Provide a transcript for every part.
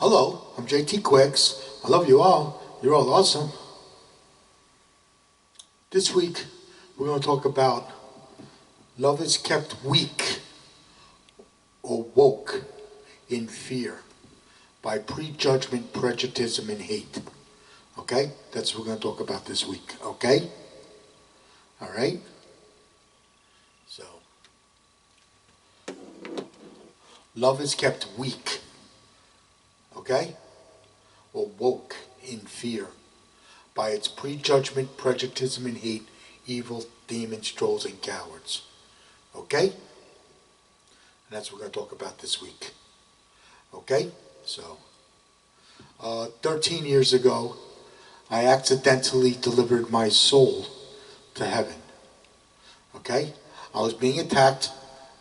Hello, I'm JT Quicks. I love you all. You're all awesome. This week, we're going to talk about love is kept weak or woke in fear by prejudgment, prejudicism, and hate. Okay? That's what we're going to talk about this week. Okay? All right? So, love is kept weak. Okay? Or woke in fear by its prejudgment, prejudicism, and hate, evil, demons, trolls, and cowards. Okay? And that's what we're going to talk about this week. Okay? So, 13 years ago, I accidentally delivered my soul to heaven. Okay? I was being attacked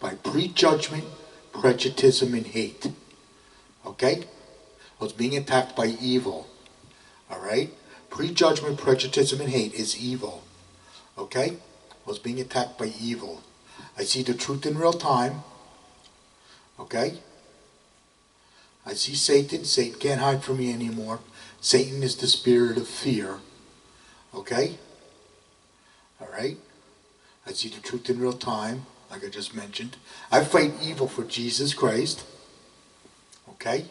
by prejudgment, prejudicism, and hate. Okay? I was being attacked by evil. Alright? Prejudgment, prejudicism, and hate is evil. Okay? I was being attacked by evil. I see the truth in real time. Okay? I see Satan. Satan can't hide from me anymore. Satan is the spirit of fear. Okay? Alright? I see the truth in real time, like I just mentioned. I fight evil for Jesus Christ. Okay?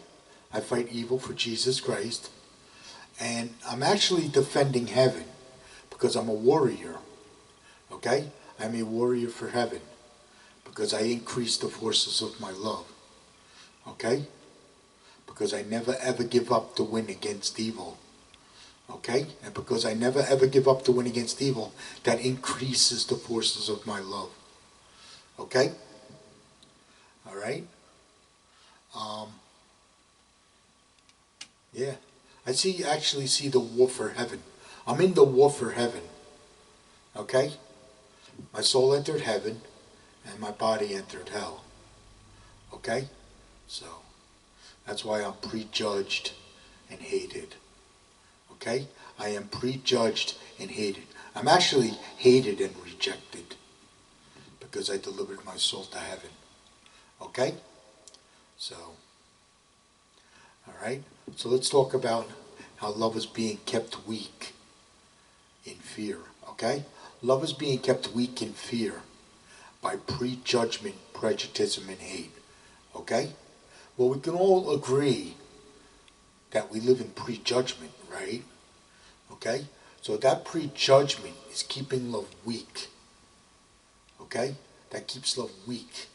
I fight evil for Jesus Christ. And I'm actually defending heaven because I'm a warrior. Okay? I'm a warrior for heaven because I increase the forces of my love. Okay? Because I never ever give up to win against evil. Okay? And because I never ever give up to win against evil, that increases the forces of my love. Okay? Alright? Yeah. I actually see the war for heaven. I'm in the war for heaven. Okay? My soul entered heaven and my body entered hell. Okay? So, that's why I'm prejudged and hated. Okay? I am prejudged and hated. I'm actually hated and rejected because I delivered my soul to heaven. Okay? So, alright? So let's talk about how love is being kept weak in fear. Okay? Love is being kept weak in fear by prejudgment, prejudicism, and hate. Okay? Well, we can all agree that we live in prejudgment, right? Okay? So that prejudgment is keeping love weak. Okay? That keeps love weak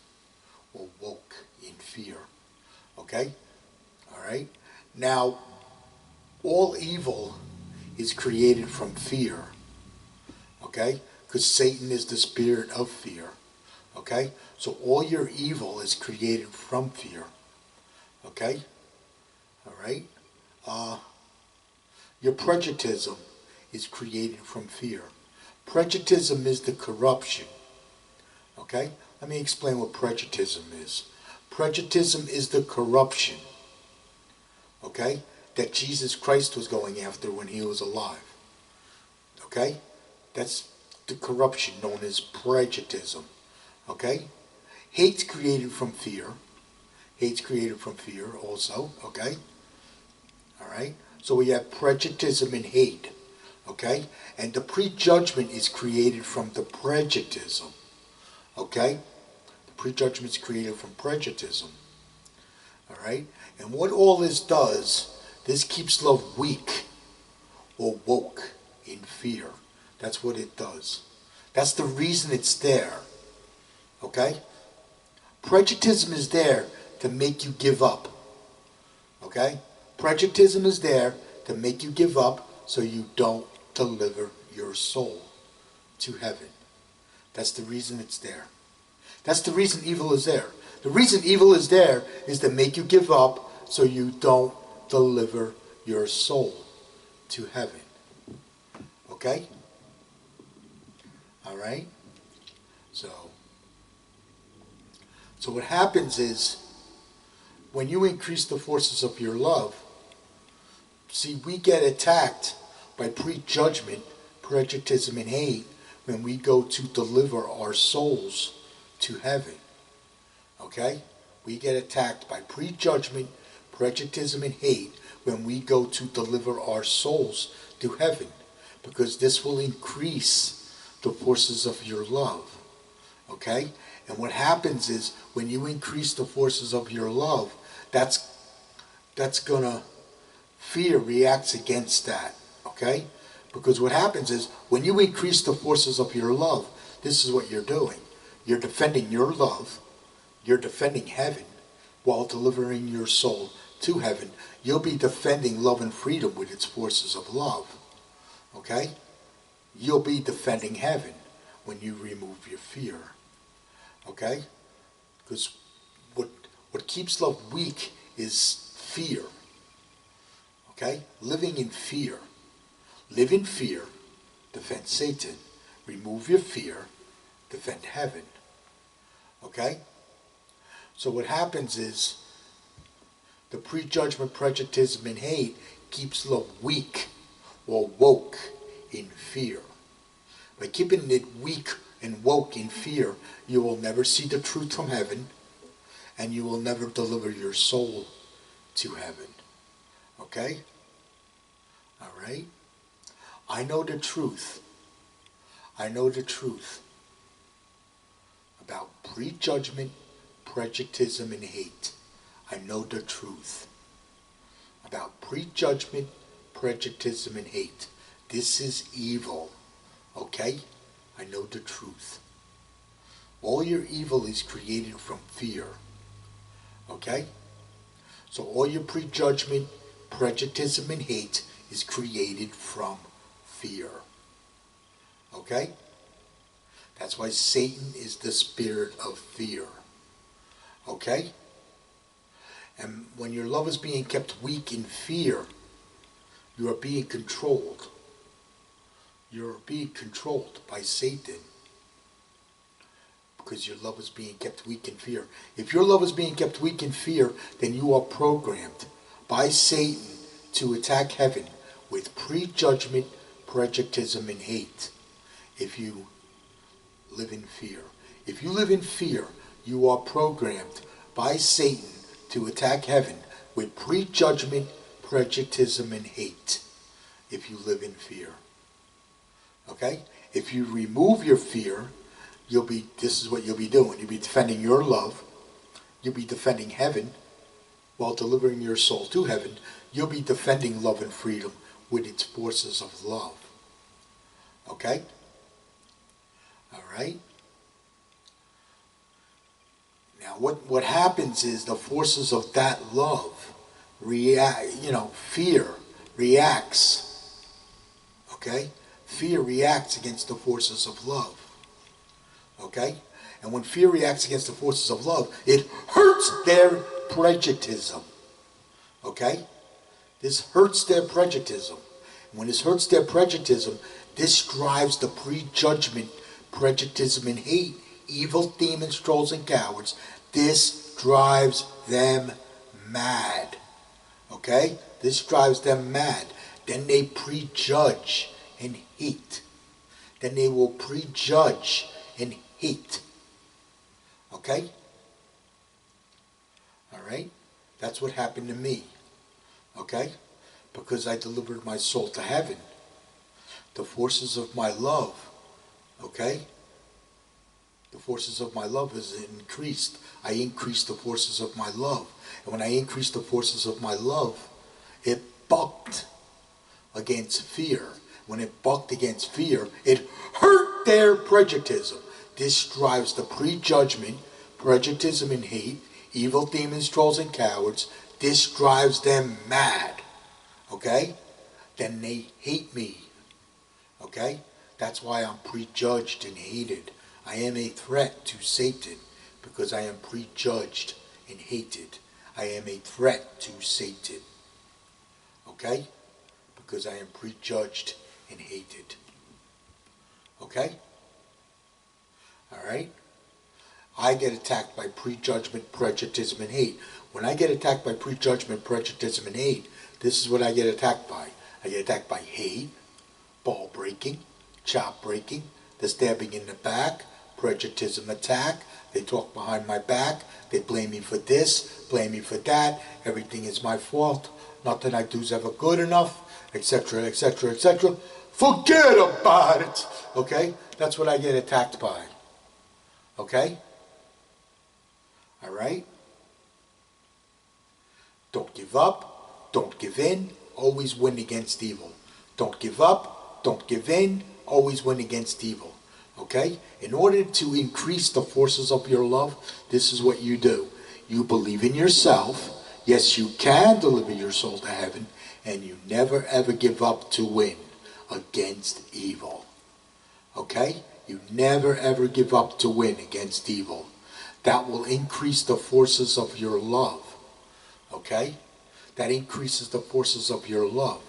or woke in fear. Okay? Alright? Now, all evil is created from fear. Okay? Because Satan is the spirit of fear. Okay? So all your evil is created from fear. Okay? Alright? Your prejudicism is created from fear. Prejudicism is the corruption. Okay? Let me explain what prejudicism is. Prejudicism is the corruption. Okay? That Jesus Christ was going after when he was alive. Okay? That's the corruption known as prejudicism. Okay? Hate's created from fear. Hate's created from fear also. Okay? Alright? So we have prejudicism and hate. Okay? And the prejudgment is created from the prejudicism. Okay? The prejudgment is created from prejudicism. Alright? And what all this does, this keeps love weak or woke in fear. That's what it does. That's the reason it's there. Okay? Prejudicism is there to make you give up. Okay? Prejudicism is there to make you give up so you don't deliver your soul to heaven. That's the reason it's there. That's the reason evil is there. The reason evil is there is to make you give up so you don't deliver your soul to heaven. Okay? Alright? So what happens is, when you increase the forces of your love, see, we get attacked by prejudgment, prejudicism, and hate when we go to deliver our souls to heaven. Okay? We get attacked by prejudgment, Prejudgtism and hate when we go to deliver our souls to heaven, because this will increase the forces of your love. Okay? And what happens is when you increase the forces of your love, that's gonna, fear reacts against that. Okay? Because what happens is when you increase the forces of your love, this is what you're doing. You're defending your love, you're defending heaven while delivering your soul to heaven. You'll be defending love and freedom with its forces of love. Okay? You'll be defending heaven when you remove your fear. Okay? Because what keeps love weak is fear. Okay? Living in fear. Live in fear, defend Satan. Remove your fear, defend heaven. Okay? So what happens is the prejudgment, prejudgtism, and hate keeps love weak or woke in fear. By keeping it weak and woke in fear, you will never see the truth from heaven, and you will never deliver your soul to heaven. Okay? All right? I know the truth. I know the truth about prejudgment, prejudgtism, and hate. I know the truth about prejudgment, prejudgtism, and hate. This is evil. Okay? I know the truth. All your evil is created from fear. Okay? So all your prejudgment, prejudgtism, and hate is created from fear. Okay? That's why Satan is the spirit of fear. Okay? And when your love is being kept weak in fear, you are being controlled. You're being controlled by Satan because your love is being kept weak in fear. If your love is being kept weak in fear, then you are programmed by Satan to attack heaven with prejudgment, prejudgtism, and hate. If you live in fear. If you live in fear, you are programmed by Satan to attack heaven with prejudgment, prejudgtism, and hate. If you live in fear. Okay? If you remove your fear, this is what you'll be doing. You'll be defending your love. You'll be defending heaven while delivering your soul to heaven. You'll be defending love and freedom with its forces of love. Okay? All right? Now, what happens is the forces of that love fear reacts. Okay? Fear reacts against the forces of love. Okay? And when fear reacts against the forces of love, it hurts their prejudgtism. Okay? This hurts their prejudgtism. And when this hurts their prejudgtism, this drives the prejudgment, prejudgtism, and hate, evil demons, trolls, and cowards. This drives them mad. Okay? This drives them mad. Then they prejudge and hate. Then they will prejudge and hate. Okay? Alright? That's what happened to me. Okay? Because I delivered my soul to heaven. The forces of my love. Okay? The forces of my love is increased. I increased the forces of my love. And when I increased the forces of my love, it bucked against fear. When it bucked against fear, it hurt their prejudgtism. This drives the prejudgment, prejudgtism, and hate, evil demons, trolls, and cowards. This drives them mad. Okay? Then they hate me. Okay? That's why I'm prejudged and hated. I am a threat to Satan because I am prejudged and hated. I am a threat to Satan. Okay? Because I am prejudged and hated. Okay? Alright? I get attacked by prejudgment, prejudgtism, and hate. When I get attacked by prejudgment, prejudgtism, and hate, this is what I get attacked by. I get attacked by hate, ball breaking, chop breaking, the stabbing in the back, prejudgtism attack, They talk behind my back. They blame me for this, blame me for that. Everything is my fault. Nothing I do is ever good enough, etc., etc., etc. Forget about it. Okay? That's what I get attacked by. Okay? All right? Don't give up. Don't give in. Always win against evil. Don't give up. Don't give in. Always win against evil. Okay? In order to increase the forces of your love, this is what you do. You believe in yourself. Yes, you can deliver your soul to heaven. And you never ever give up to win against evil. Okay? You never ever give up to win against evil. That will increase the forces of your love. Okay? That increases the forces of your love.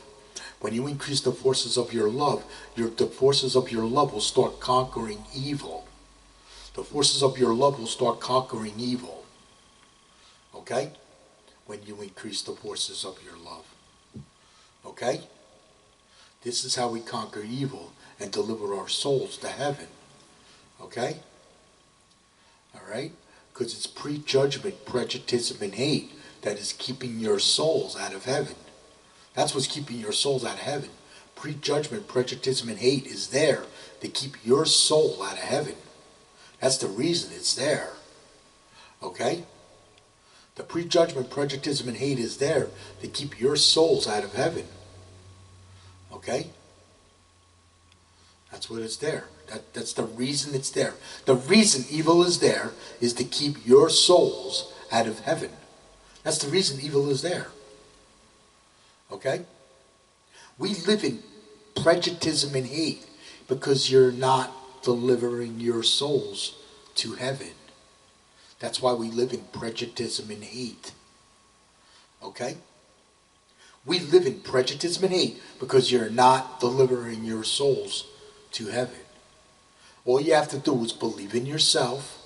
When you increase the forces of your love, the forces of your love will start conquering evil. The forces of your love will start conquering evil. Okay? When you increase the forces of your love. Okay? This is how we conquer evil and deliver our souls to heaven. Okay? Alright? Because it's prejudgment, prejuditism, and hate that is keeping your souls out of heaven. That's what's keeping your souls out of heaven. Prejudgment, prejuditism, and hate is there to keep your soul out of heaven. That's the reason it's there. Okay? The prejudgment, prejuditism, and hate is there to keep your souls out of heaven. Okay? That's what it's there. That's the reason it's there. The reason evil is there is to keep your souls out of heaven. That's the reason evil is there. Okay? We live in prejuditism and hate because you're not delivering your souls to heaven. That's why we live in prejudicism and hate. Okay? We live in prejudicism and hate because you're not delivering your souls to heaven. All you have to do is believe in yourself.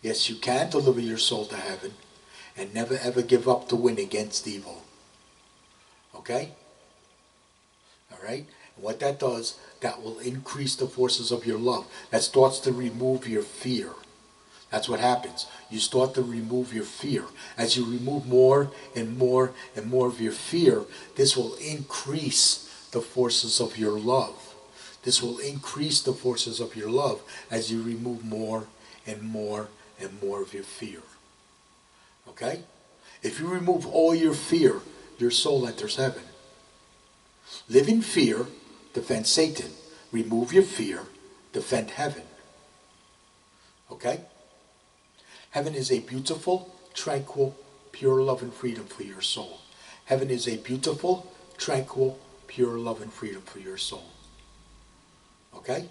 Yes, you can deliver your soul to heaven. And never ever give up to win against evil. Okay? Alright? And what that does, that will increase the forces of your love. That starts to remove your fear. That's what happens. You start to remove your fear. As you remove more and more and more of your fear, this will increase the forces of your love. This will increase the forces of your love as you remove more and more and more of your fear. Okay? If you remove all your fear, your soul enters heaven. Live in fear, defend Satan. Remove your fear, defend heaven. Okay? Heaven is a beautiful, tranquil, pure love and freedom for your soul. Heaven is a beautiful, tranquil, pure love and freedom for your soul. Okay?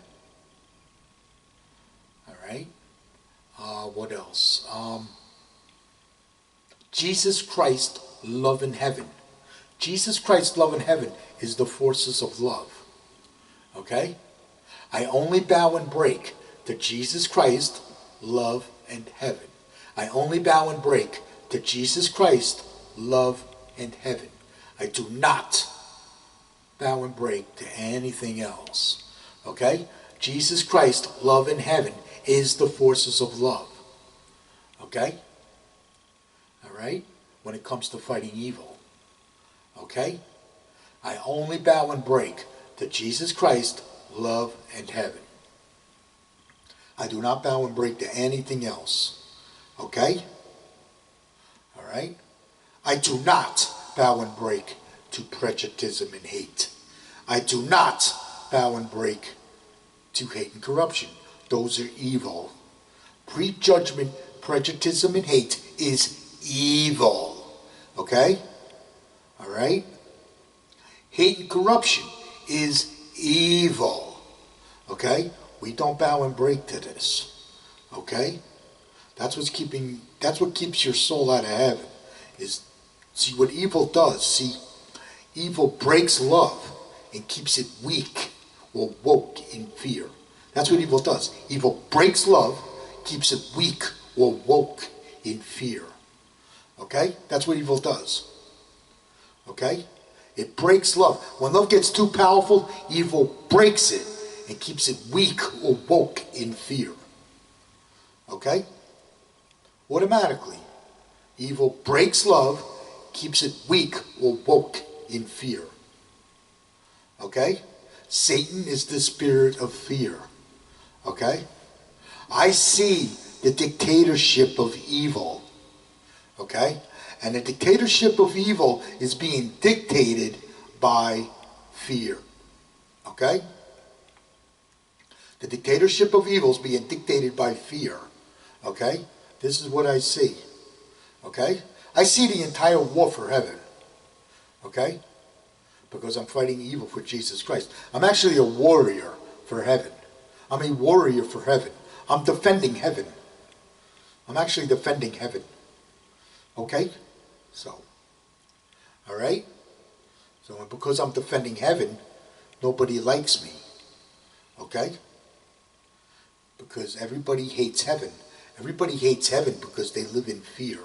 Alright? What else? Jesus Christ, love in heaven. Jesus Christ, love in heaven is the forces of love. Okay? I only bow and break to Jesus Christ, love and heaven. I only bow and break to Jesus Christ, love and heaven. I do not bow and break to anything else. Okay? Jesus Christ, love and heaven is the forces of love. Okay? Alright? When it comes to fighting evil. Okay? I only bow and break to Jesus Christ, love and heaven. I do not bow and break to anything else. Okay? Alright? I do not bow and break to prejudicism and hate. I do not bow and break to hate and corruption. Those are evil. Prejudgment, prejudicism, and hate is evil. Okay? Alright? Hate and corruption is evil. Okay? We don't bow and break to this. Okay? That's what keeps your soul out of heaven. See what evil does. See, evil breaks love and keeps it weak or woke in fear. That's what evil does. Evil breaks love, keeps it weak or woke in fear. Okay? That's what evil does. Okay? It breaks love. When love gets too powerful, evil breaks it and keeps it weak or woke in fear. Okay? Automatically. Evil breaks love, keeps it weak or woke in fear. Okay? Satan is the spirit of fear. Okay? I see the dictatorship of evil. Okay? And the dictatorship of evil is being dictated by fear. Okay? The dictatorship of evil is being dictated by fear. Okay? This is what I see. Okay? I see the entire war for heaven. Okay? Because I'm fighting evil for Jesus Christ. I'm actually a warrior for heaven. I'm a warrior for heaven. I'm defending heaven. I'm actually defending heaven. Okay? So, alright? So because I'm defending heaven, nobody likes me. Okay? Because everybody hates heaven. Everybody hates heaven because they live in fear.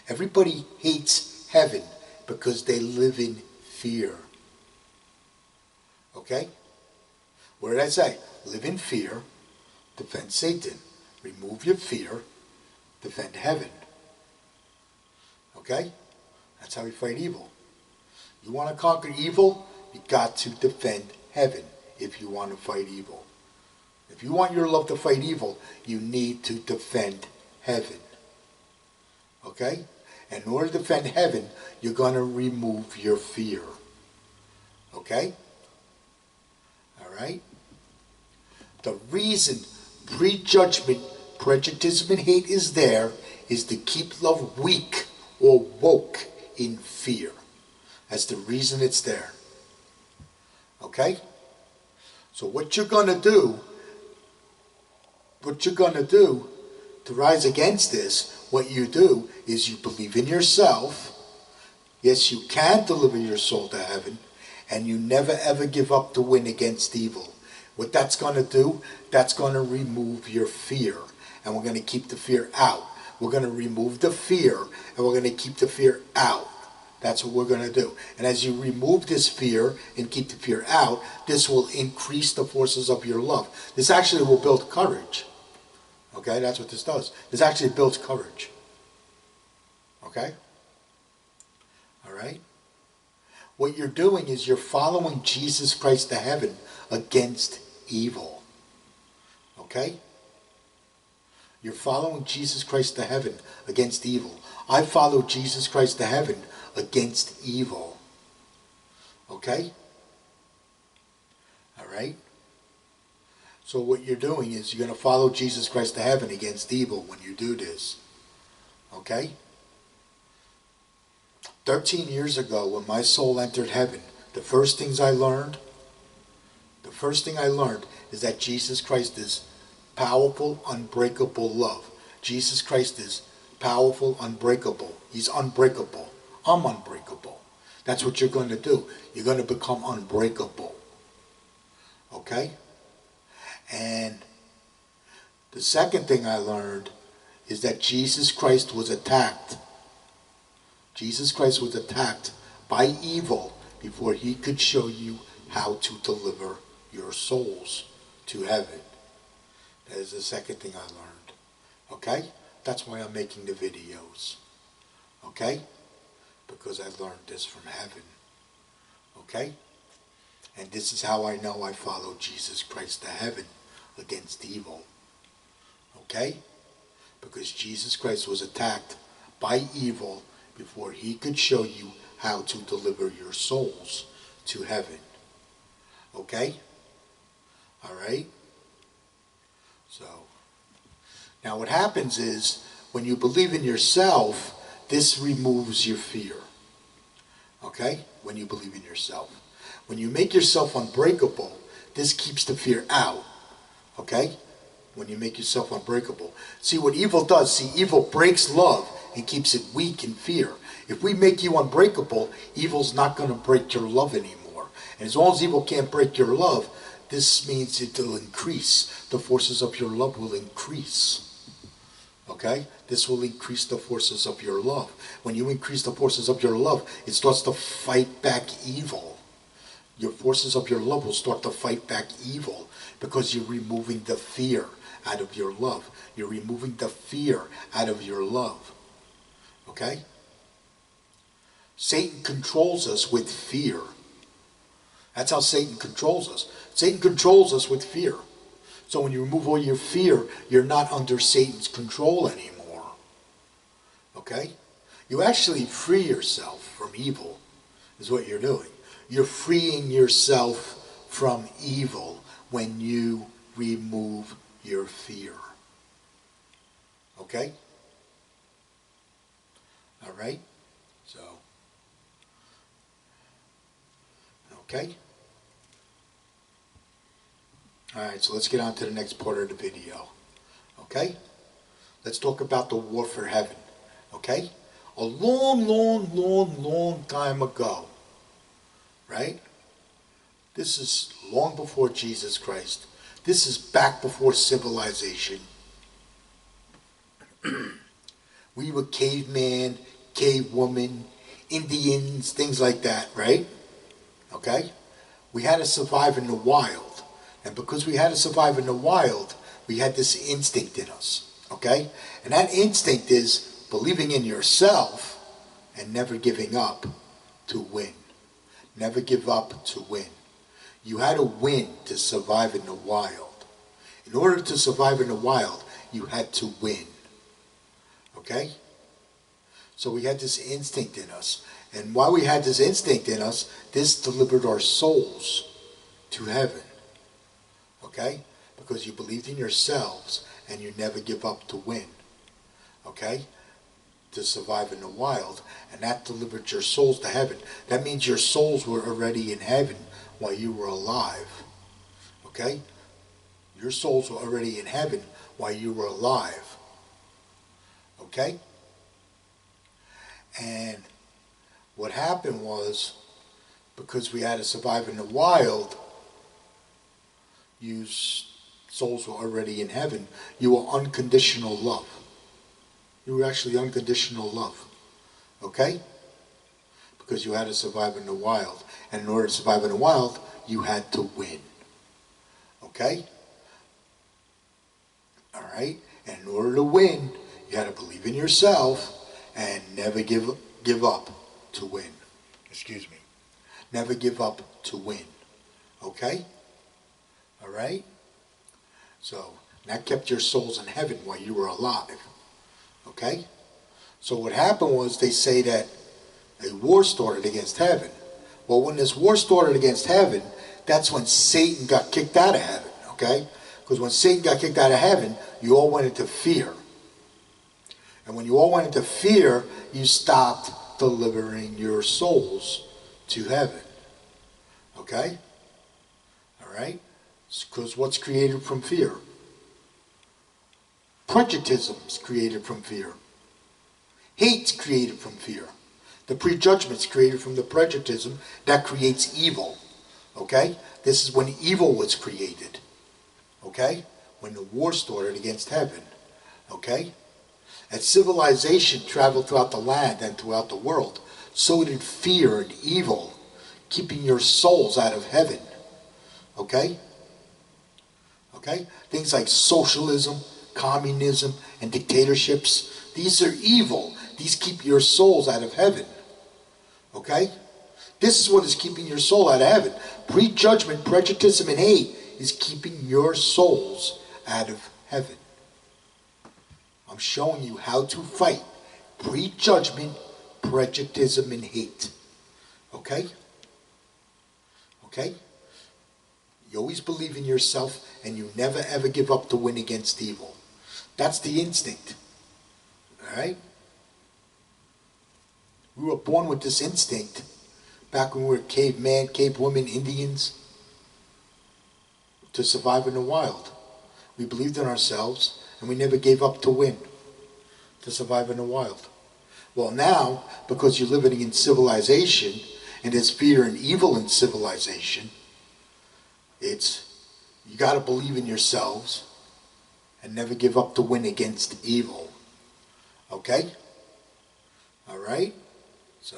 Everybody hates heaven because they live in fear. Okay? What did I say? Live in fear, defend Satan. Remove your fear, defend heaven. Okay? That's how we fight evil. You want to conquer evil, you got to defend heaven if you want to fight evil. If you want your love to fight evil, you need to defend heaven. Okay? And in order to defend heaven, you're going to remove your fear. Okay? Alright? The reason prejudgment, prejudicism, and hate is there is to keep love weak or woke in fear. That's the reason it's there. Okay? So what you're going to do to rise against this, what you do is you believe in yourself. Yes, you can deliver your soul to heaven, and you never ever give up to win against evil. What that's going to do, that's going to remove your fear, and we're going to keep the fear out. We're going to remove the fear, and we're going to keep the fear out. That's what we're going to do. And as you remove this fear and keep the fear out, this will increase the forces of your love. This actually will build courage. Okay, that's what this does. This actually builds courage. Okay? All right? What you're doing is you're following Jesus Christ to heaven against evil. Okay? You're following Jesus Christ to heaven against evil. I follow Jesus Christ to heaven against evil. Okay? All right? So what you're doing is you're going to follow Jesus Christ to heaven against evil when you do this. Okay? 13 years ago, when my soul entered heaven, the first thing I learned is that Jesus Christ is powerful, unbreakable love. Jesus Christ is powerful, unbreakable. He's unbreakable. I'm unbreakable. That's what you're going to do. You're going to become unbreakable. Okay? And the second thing I learned is that Jesus Christ was attacked. Jesus Christ was attacked by evil before he could show you how to deliver your souls to heaven. That is the second thing I learned. Okay? That's why I'm making the videos. Okay? Because I learned this from heaven. Okay? And this is how I know I follow Jesus Christ to heaven against evil. Okay? Because Jesus Christ was attacked by evil before he could show you how to deliver your souls to heaven. Okay? Alright? So, now what happens is, when you believe in yourself, this removes your fear. Okay? When you believe in yourself. When you make yourself unbreakable, this keeps the fear out. Okay? When you make yourself unbreakable. See what evil does? See, evil breaks love and keeps it weak in fear. If we make you unbreakable, evil's not going to break your love anymore. And as long as evil can't break your love, this means it will increase. The forces of your love will increase. Okay? This will increase the forces of your love. When you increase the forces of your love, it starts to fight back evil. Your forces of your love will start to fight back evil because you're removing the fear. out of your love. You're removing the fear out of your love. Okay? Satan controls us with fear. That's how Satan controls us. Satan controls us with fear. So when you remove all your fear, you're not under Satan's control anymore. Okay? You actually free yourself from evil, is what you're doing. You're freeing yourself from evil when you remove your fear. Okay? All right? So, okay? All right, so let's get on to the next part of the video. Okay? Let's talk about the war for heaven. Okay? A long, long, long, long time ago, right? This is long before Jesus Christ. This is back before civilization. We were caveman, cavewoman, Indians, things like that, right? Okay? We had to survive in the wild. And because we had to survive in the wild, we had this instinct in us. Okay? And that instinct is believing in yourself and never giving up to win. Never give up to win. You had to win to survive in the wild. In order to survive in the wild, you had to win. Okay? So we had this instinct in us. And while we had this instinct in us, this delivered our souls to heaven. Okay? Because you believed in yourselves and you never give up to win. Okay? To survive in the wild. And that delivered your souls to heaven. That means your souls were already in heaven while you were alive. Okay? Your souls were already in heaven while you were alive. Okay? And what happened was, because we had to survive in the wild, you souls were already in heaven. You were unconditional love. You were actually unconditional love. Okay? Because you had to survive in the wild. And in order to survive in the wild, you had to win. Okay? Alright? And in order to win, you had to believe in yourself and never give up to win. Excuse me. Never give up to win. Okay? Alright? So, that kept your souls in heaven while you were alive. Okay? So what happened was, they say that a war started against heaven. Well, when this war started against heaven, that's when Satan got kicked out of heaven. Okay? Because when Satan got kicked out of heaven, you all went into fear. And when you all went into fear, you stopped delivering your souls to heaven. Okay? Alright? Because what's created from fear? Prejudgment is created from fear. Hate's created from fear. The prejudgment's created from the prejudgment that creates evil. Okay? This is when evil was created. Okay? When the war started against heaven. Okay? As civilization traveled throughout the land and throughout the world, so did fear and evil, keeping your souls out of heaven. Okay? Okay? Things like socialism, communism, and dictatorships, these are evil. These keep your souls out of heaven. Okay? This is what is keeping your soul out of heaven. Prejudgment, prejudice, and hate is keeping your souls out of heaven. I'm showing you how to fight prejudgment, prejudice, and hate. Okay? Okay? You always believe in yourself and you never ever give up to win against evil. That's the instinct. Alright? We were born with this instinct back when we were caveman, cavewoman, Indians, to survive in the wild. We believed in ourselves and we never gave up to win, to survive in the wild. Well, now, because you're living in civilization and there's fear and evil in civilization, you got to believe in yourselves and never give up to win against evil. Okay? Alright? So,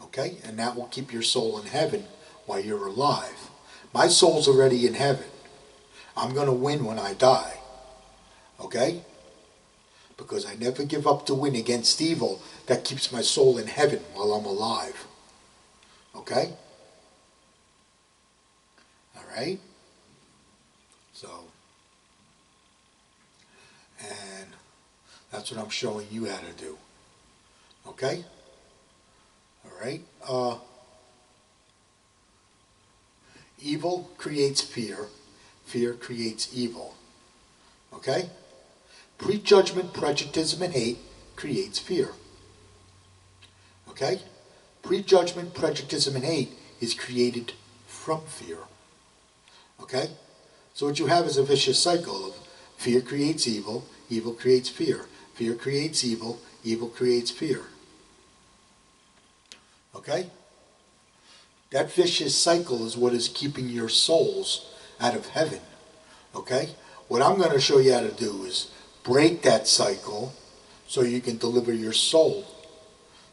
okay? And that will keep your soul in heaven while you're alive. My soul's already in heaven. I'm going to win when I die. Okay? Because I never give up to win against evil that keeps my soul in heaven while I'm alive. Okay? Alright? So, and that's what I'm showing you how to do. Okay? Alright? Evil creates fear. Fear creates evil. Okay? Prejudgment, prejudicism, and hate creates fear. Okay? Prejudgment, prejudicism, and hate is created from fear. Okay? So what you have is a vicious cycle of fear creates evil, evil creates fear. Fear creates evil, evil creates fear. Okay? That vicious cycle is what is keeping your souls out of heaven. Okay? What I'm going to show you how to do is break that cycle so you can deliver your soul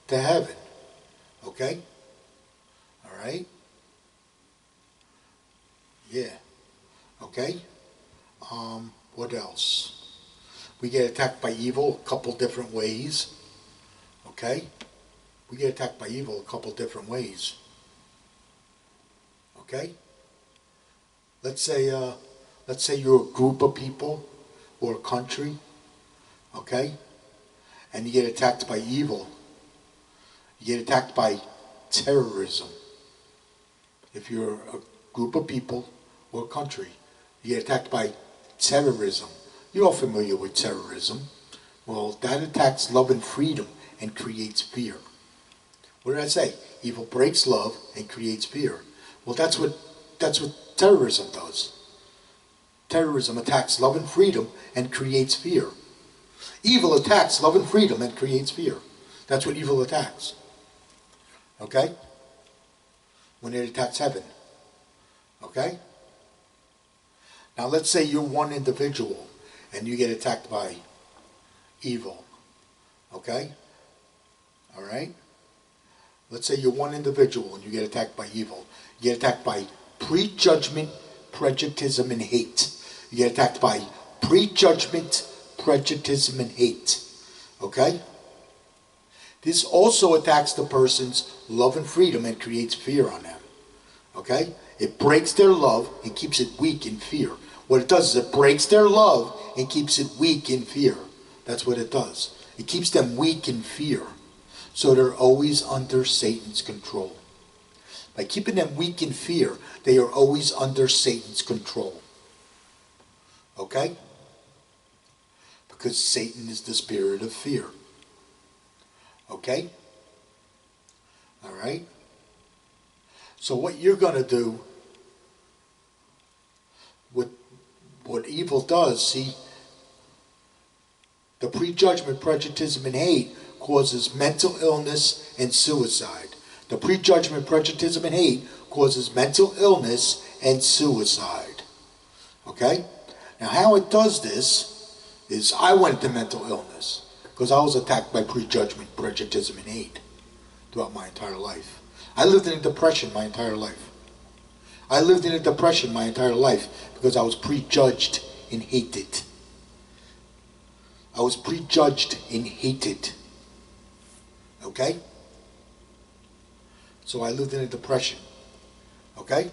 to heaven. Okay? Alright? Yeah. Okay? What else? We get attacked by evil a couple different ways. Okay? We get attacked by evil a couple different ways. Okay? Let's say you're a group of people or a country, okay? And you get attacked by evil. You get attacked by terrorism. If you're a group of people or a country, you get attacked by terrorism. You're all familiar with terrorism. Well, that attacks love and freedom and creates fear. What did I say? Evil breaks love and creates fear. Well, that's what terrorism does. Terrorism attacks love and freedom and creates fear. Evil attacks love and freedom and creates fear. That's what evil attacks. Okay? When it attacks heaven. Okay? Now let's say you're one individual and you get attacked by evil. Okay? Alright? Let's say you're one individual and you get attacked by evil. You get attacked by prejudgment, prejudicism, and hate. You get attacked by prejudgment, prejudicism, and hate. Okay? This also attacks the person's love and freedom and creates fear on them. Okay? It breaks their love and keeps it weak in fear. What it does is it breaks their love and keeps it weak in fear. That's what it does. It keeps them weak in fear. So they're always under Satan's control. By keeping them weak in fear, they are always under Satan's control. Okay? Because Satan is the spirit of fear. Okay? Alright? So what you're going to do, what evil does, see, the prejudgment, prejudicism, and hate causes mental illness and suicide. The prejudgment, prejudicism, and hate causes mental illness and suicide. Okay? Now how it does this is I went to mental illness because I was attacked by prejudgment, prejudice, and hate throughout my entire life. I lived in a depression my entire life. I lived in a depression my entire life because I was prejudged and hated. I was prejudged and hated. Okay? So I lived in a depression. Okay?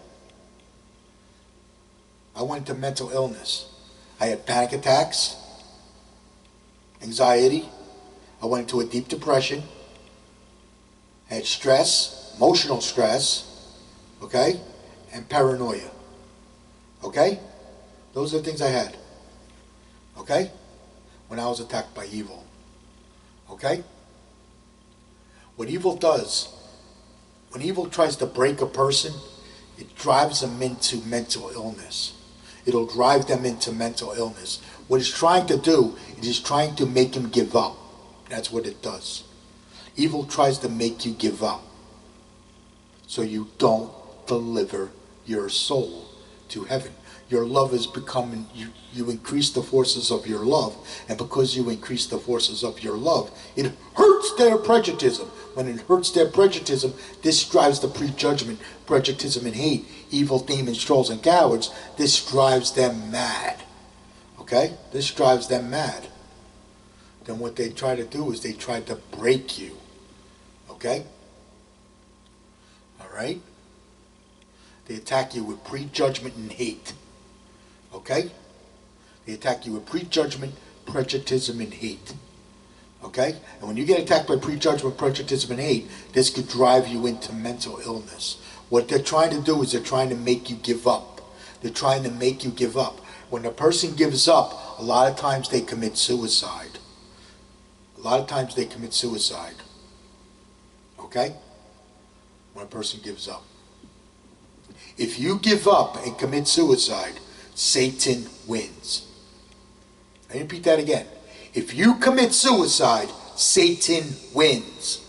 I went into mental illness. I had panic attacks, anxiety. I went into a deep depression. I had stress, emotional stress, okay? And paranoia. Okay? Those are the things I had. Okay? When I was attacked by evil. Okay? What evil does, when evil tries to break a person, it drives them into mental illness. It'll drive them into mental illness. What it's trying to do, it is trying to make him give up. That's what it does. Evil tries to make you give up. So you don't deliver your soul to heaven. Your love is becoming, you increase the forces of your love, and because you increase the forces of your love, it hurts their prejudice. When it hurts their prejudice, this drives the prejudgment, prejudice, and hate evil demons, trolls, and cowards, this drives them mad. Okay? This drives them mad. Then what they try to do is they try to break you. Okay? Alright? They attack you with prejudgment and hate. Okay? They attack you with prejudgment, prejudicism, and hate. Okay? And when you get attacked by prejudgment, prejudicism, and hate, this could drive you into mental illness. What they're trying to do is they're trying to make you give up. They're trying to make you give up. When a person gives up, a lot of times they commit suicide. A lot of times they commit suicide. Okay? When a person gives up. If you give up and commit suicide, Satan wins. I repeat that again. If you commit suicide, Satan wins.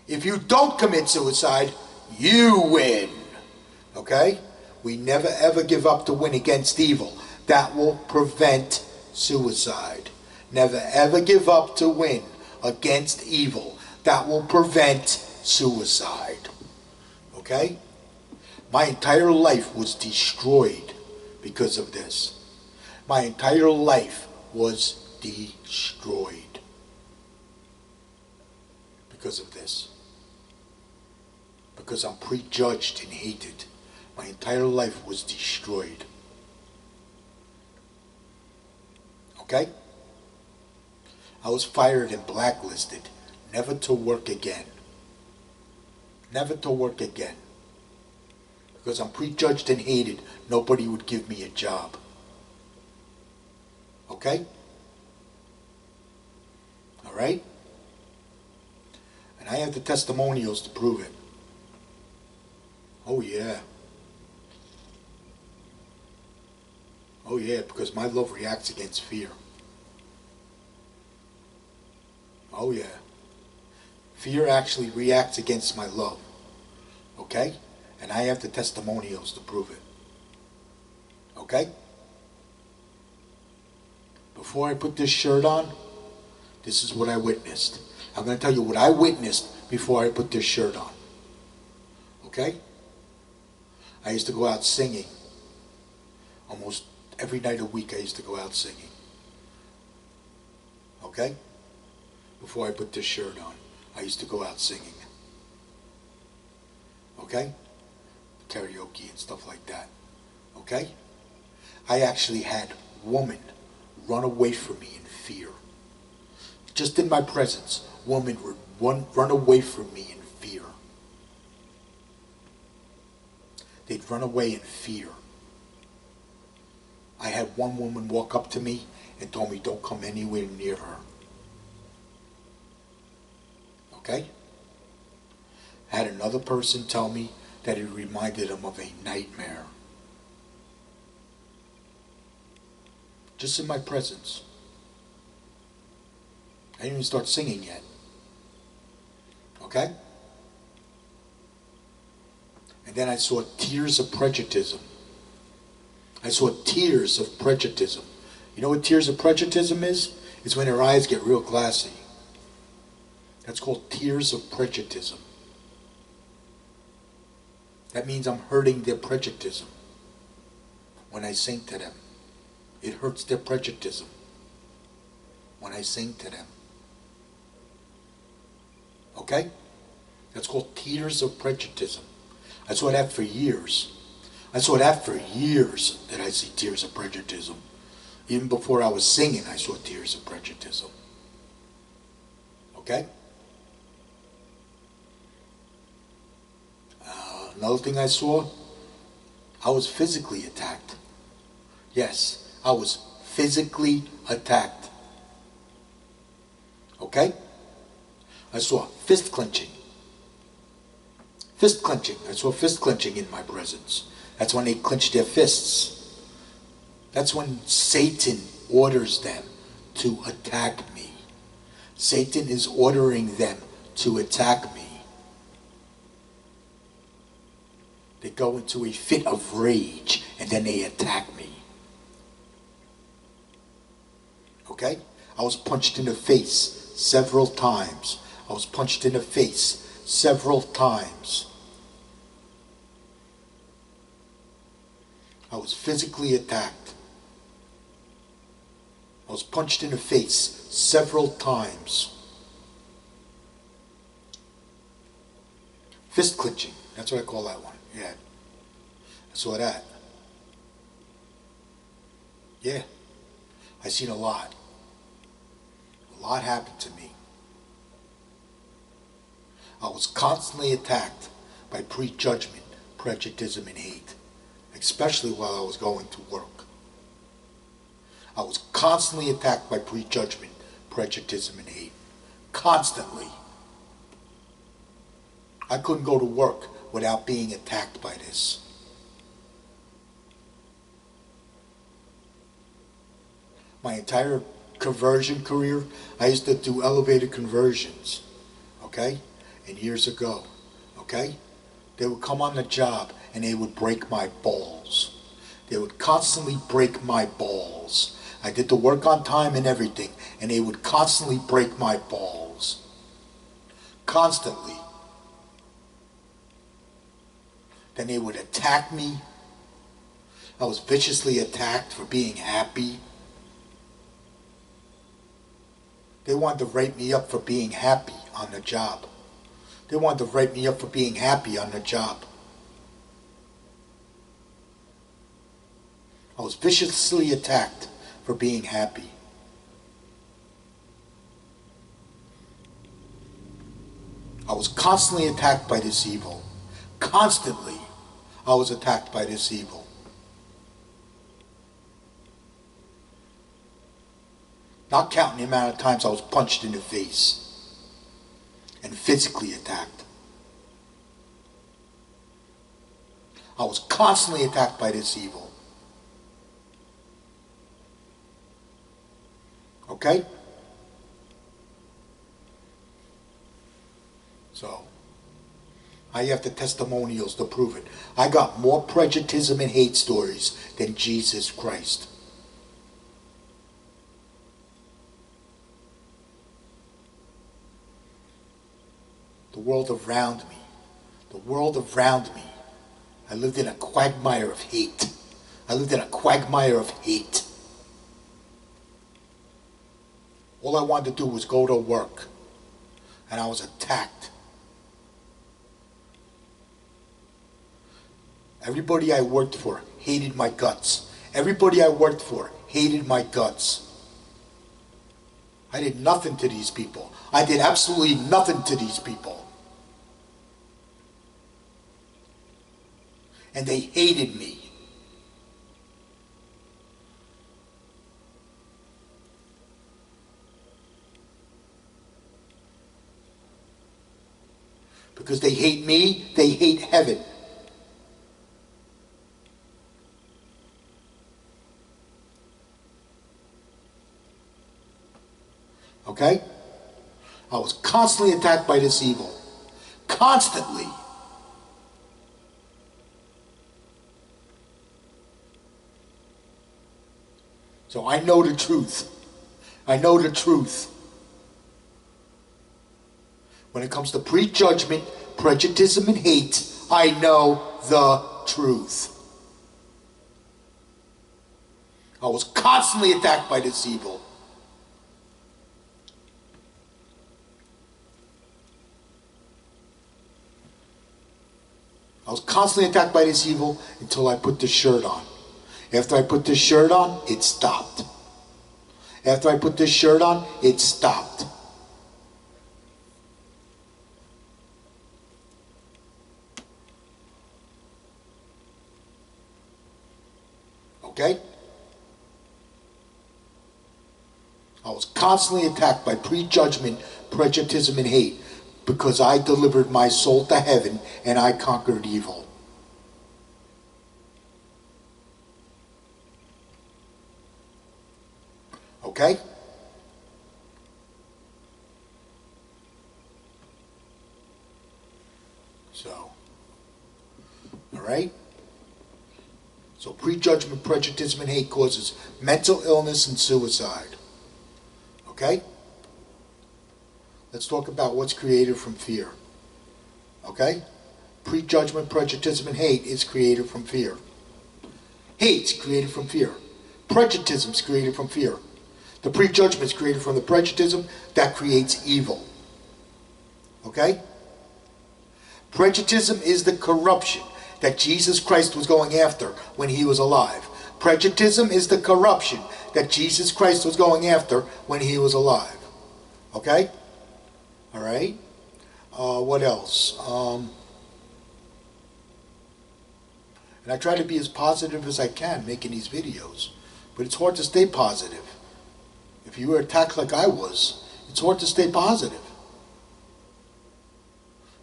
If you don't commit suicide, you win. Okay? We never ever give up to win against evil. That will prevent suicide. Never ever give up to win against evil. That will prevent suicide. Okay? My entire life was destroyed because of this. My entire life was destroyed because of this. Because I'm prejudged and hated. My entire life was destroyed. Okay? I was fired and blacklisted. Never to work again. Never to work again. Because I'm prejudged and hated, nobody would give me a job. Okay? Alright? And I have the testimonials to prove it. Oh yeah. Oh yeah, because my love reacts against fear. Oh yeah. Fear actually reacts against my love. Okay? And I have the testimonials to prove it. Okay? Before I put this shirt on, this is what I witnessed. I'm going to tell you what I witnessed before I put this shirt on. Okay? I used to go out singing. Almost every night a week I used to go out singing. Okay? Before I put this shirt on, I used to go out singing. Okay? Karaoke and stuff like that. Okay? I actually had women run away from me in fear. Just in my presence, women would run away from me in fear. They'd run away in fear. I had one woman walk up to me and told me, don't come anywhere near her. Okay? I had another person tell me that it reminded him of a nightmare. Just in my presence. I didn't even start singing yet. Okay? And then I saw tears of prejuditism. I saw tears of prejuditism. You know what tears of prejuditism is? It's when her eyes get real glassy. That's called tears of prejuditism. That means I'm hurting their prejuditism when I sing to them. It hurts their prejuditism when I sing to them. Okay? That's called tears of prejuditism. I saw that for years. I saw that for years, that I see tears of prejuditism. Even before I was singing, I saw tears of prejuditism. Okay? Another thing I saw, I was physically attacked. Yes, I was physically attacked. Okay? I saw fist clenching. Fist clenching. I saw fist clenching in my presence. That's when they clench their fists. That's when Satan orders them to attack me. Satan is ordering them to attack me. They go into a fit of rage and then they attack me. Okay? I was punched in the face several times. I was punched in the face several times. I was physically attacked. I was punched in the face several times. Fist clenching, that's what I call that one. Yeah, I saw that. Yeah, I seen a lot. A lot happened to me. I was constantly attacked by prejudgment, prejudicism, and hate, especially while I was going to work. I was constantly attacked by prejudgment, prejudicism, and hate. Constantly. I couldn't go to work without being attacked by this. My entire conversion career, I used to do elevator conversions, okay? And years ago, okay? They would come on the job and they would break my balls. They would constantly break my balls. I did the work on time and everything, and they would constantly break my balls. Constantly. Then they would attack me. I was viciously attacked for being happy. They wanted to write me up for being happy on the job. They wanted to write me up for being happy on the job. I was viciously attacked for being happy. I was constantly attacked by this evil. Constantly, I was attacked by this evil. Not counting the amount of times I was punched in the face and physically attacked. I was constantly attacked by this evil. Okay? So, I have the testimonials to prove it. I got more prejudice and hate stories than Jesus Christ. The world around me. The world around me. I lived in a quagmire of hate. I lived in a quagmire of hate. All I wanted to do was go to work. And I was attacked. Everybody I worked for hated my guts. Everybody I worked for hated my guts. I did nothing to these people. I did absolutely nothing to these people. And they hated me. Because they hate me, they hate heaven. Okay? I was constantly attacked by this evil. Constantly. So I know the truth. I know the truth. When it comes to prejudgment, prejudice, and hate, I know the truth. I was constantly attacked by this evil. I was constantly attacked by this evil until I put this shirt on. After I put this shirt on, it stopped. After I put this shirt on, it stopped. Okay? I was constantly attacked by prejudgment, prejudice, and hate because I delivered my soul to heaven and I conquered evil. Okay? So, all right? So prejudgment, prejudice, and hate causes mental illness and suicide. Okay? Let's talk about what's created from fear. Okay? Prejudgment, prejudice, and hate is created from fear. Hate's created from fear. Prejudism's created from fear. The prejudgment's created from the prejudism that creates evil. Okay? Prejudism is the corruption that Jesus Christ was going after when he was alive. Prejudism is the corruption that Jesus Christ was going after when he was alive. Okay? All right? What else? And I try to be as positive as I can making these videos. But it's hard to stay positive. If you were attacked like I was, it's hard to stay positive.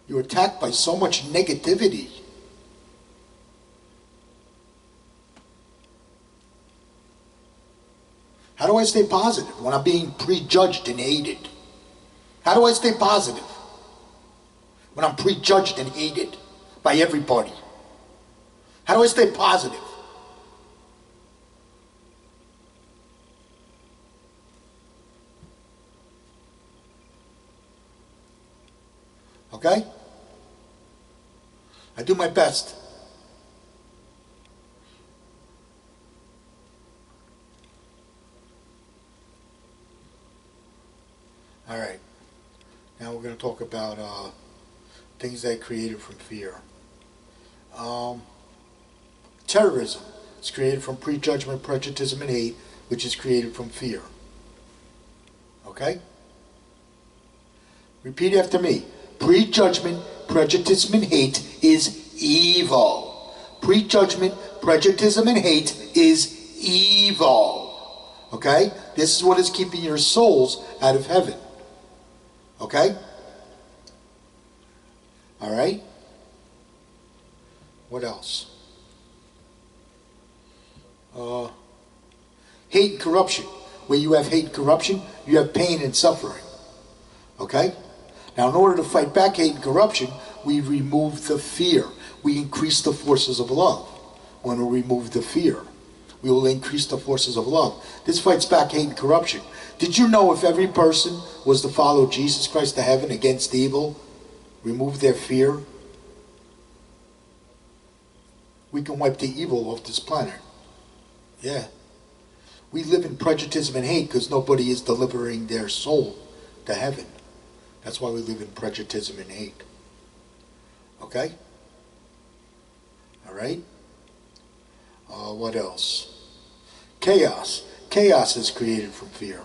You're attacked by so much negativity. How do I stay positive when I'm being prejudged and hated? How do I stay positive when I'm prejudged and hated by everybody? How do I stay positive? Okay? I do my best. All right. Now we're going to talk about things that are created from fear. Terrorism is created from prejudgment, prejudice, and hate, which is created from fear. Okay? Repeat after me. Prejudgment, prejudice, and hate is evil. Prejudgment, prejudice, and hate is evil. Okay? This is what is keeping your souls out of heaven. Okay? All right? What else? Hate and corruption. Where you have hate and corruption, you have pain and suffering. Okay? Now, in order to fight back hate and corruption, we remove the fear. We increase the forces of love. When we remove the fear, we will increase the forces of love. This fights back hate and corruption. Did you know if every person was to follow Jesus Christ to heaven against evil, remove their fear, we can wipe the evil off this planet? Yeah. We live in prejudice and hate because nobody is delivering their soul to heaven. That's why we live in prejudice and hate. Okay? All right? What else? Chaos. Chaos is created from fear.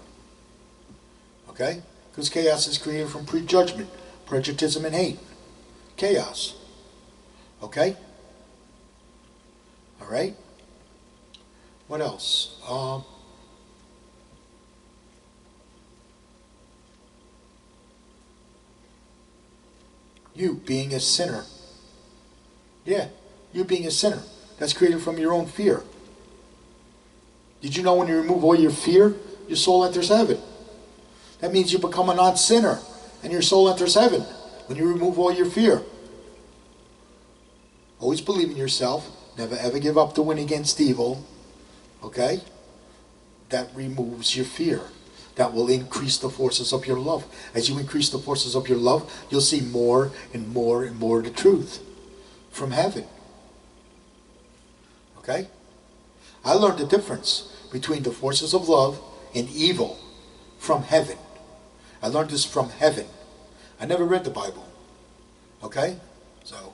Okay? Because chaos is created from prejudgment, prejudice, and hate. Chaos. Okay? All right? What else? You being a sinner. Yeah, you being a sinner. That's created from your own fear. Did you know when you remove all your fear, your soul enters heaven? That means you become a non-sinner and your soul enters heaven when you remove all your fear. Always believe in yourself. Never ever give up to win against evil. Okay? That removes your fear. That will increase the forces of your love. As you increase the forces of your love, you'll see more and more and more of the truth from heaven. Okay? I learned the difference between the forces of love and evil from heaven. I learned this from heaven. I never read the Bible. Okay? So,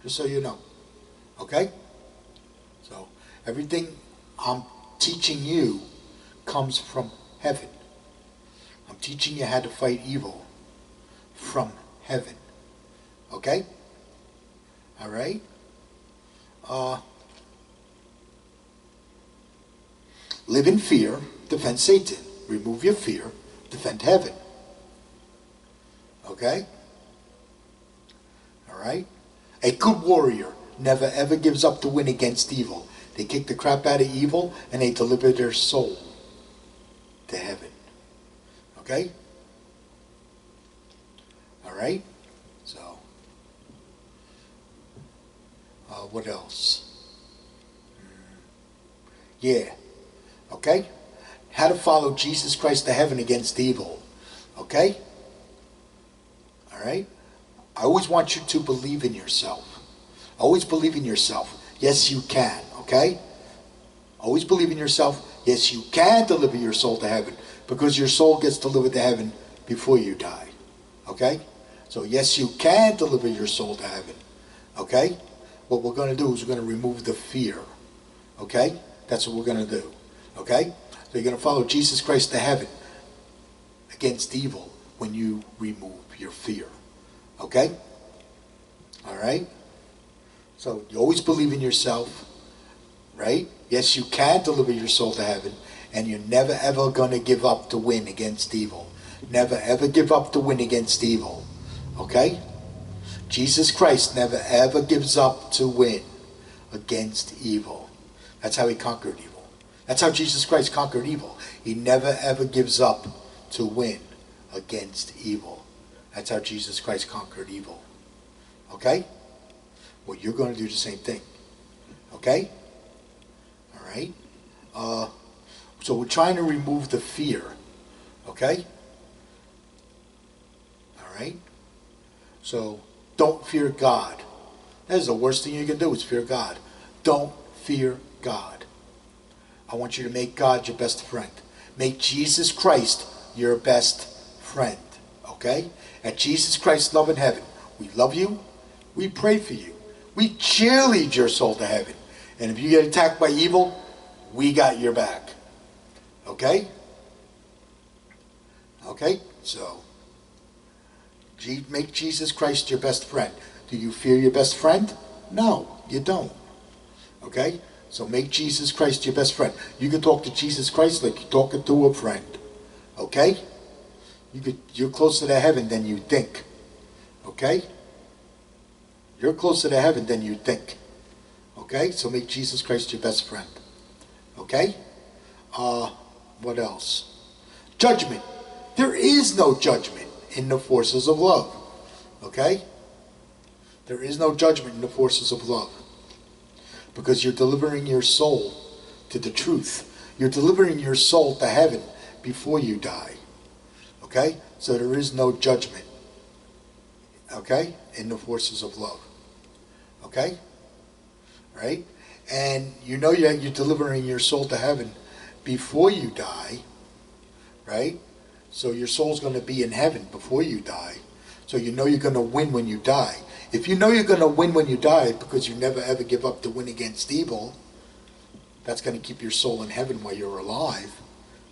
just so you know. Okay? So, everything I'm teaching you comes from heaven. I'm teaching you how to fight evil from heaven. Okay? All right? Live in fear, defend Satan. Remove your fear, defend heaven. Okay? All right? A good warrior never ever gives up to win against evil. They kick the crap out of evil and they deliver their soul to heaven. Okay? All right? So, what else? Yeah. Okay? How to follow Jesus Christ to heaven against evil. Okay? All right? I always want you to believe in yourself. Always believe in yourself. Yes, you can. Okay? Always believe in yourself. Yes, you can deliver your soul to heaven, because your soul gets delivered to heaven before you die. Okay? So yes, you can deliver your soul to heaven. Okay? What we're going to do is we're going to remove the fear. Okay? That's what we're going to do. Okay? So you're going to follow Jesus Christ to heaven against evil when you remove your fear. Okay? All right? So you always believe in yourself, right? Yes, you can deliver your soul to heaven, and you're never ever going to give up to win against evil. Never ever give up to win against evil. Okay? Jesus Christ never ever gives up to win against evil. That's how he conquered evil. That's how Jesus Christ conquered evil. He never ever gives up to win against evil. That's how Jesus Christ conquered evil. Okay? Well, you're going to do the same thing. Okay? All right? So we're trying to remove the fear. Okay? All right? So don't fear God. That is the worst thing you can do, is fear God. Don't fear God. I want you to make God your best friend. Make Jesus Christ your best friend. Okay? At Jesus Christ's love in heaven, we love you. We pray for you. We cheerlead your soul to heaven. And if you get attacked by evil, we got your back. Okay? Okay? So, make Jesus Christ your best friend. Do you fear your best friend? No, you don't. Okay? So make Jesus Christ your best friend. You can talk to Jesus Christ like you're talking to a friend. Okay? You're closer to heaven than you think. Okay? You're closer to heaven than you think. Okay? So make Jesus Christ your best friend. Okay? What else? Judgment. There is no judgment in the forces of love. Okay? There is no judgment in the forces of love. Because you're delivering your soul to the truth. You're delivering your soul to heaven before you die. Okay? So there is no judgment. Okay? In the forces of love. Okay? Right? And you know you're delivering your soul to heaven before you die. Right? So your soul's going to be in heaven before you die. So you know you're going to win when you die. If you know you're going to win when you die because you never ever give up to win against evil, that's going to keep your soul in heaven while you're alive.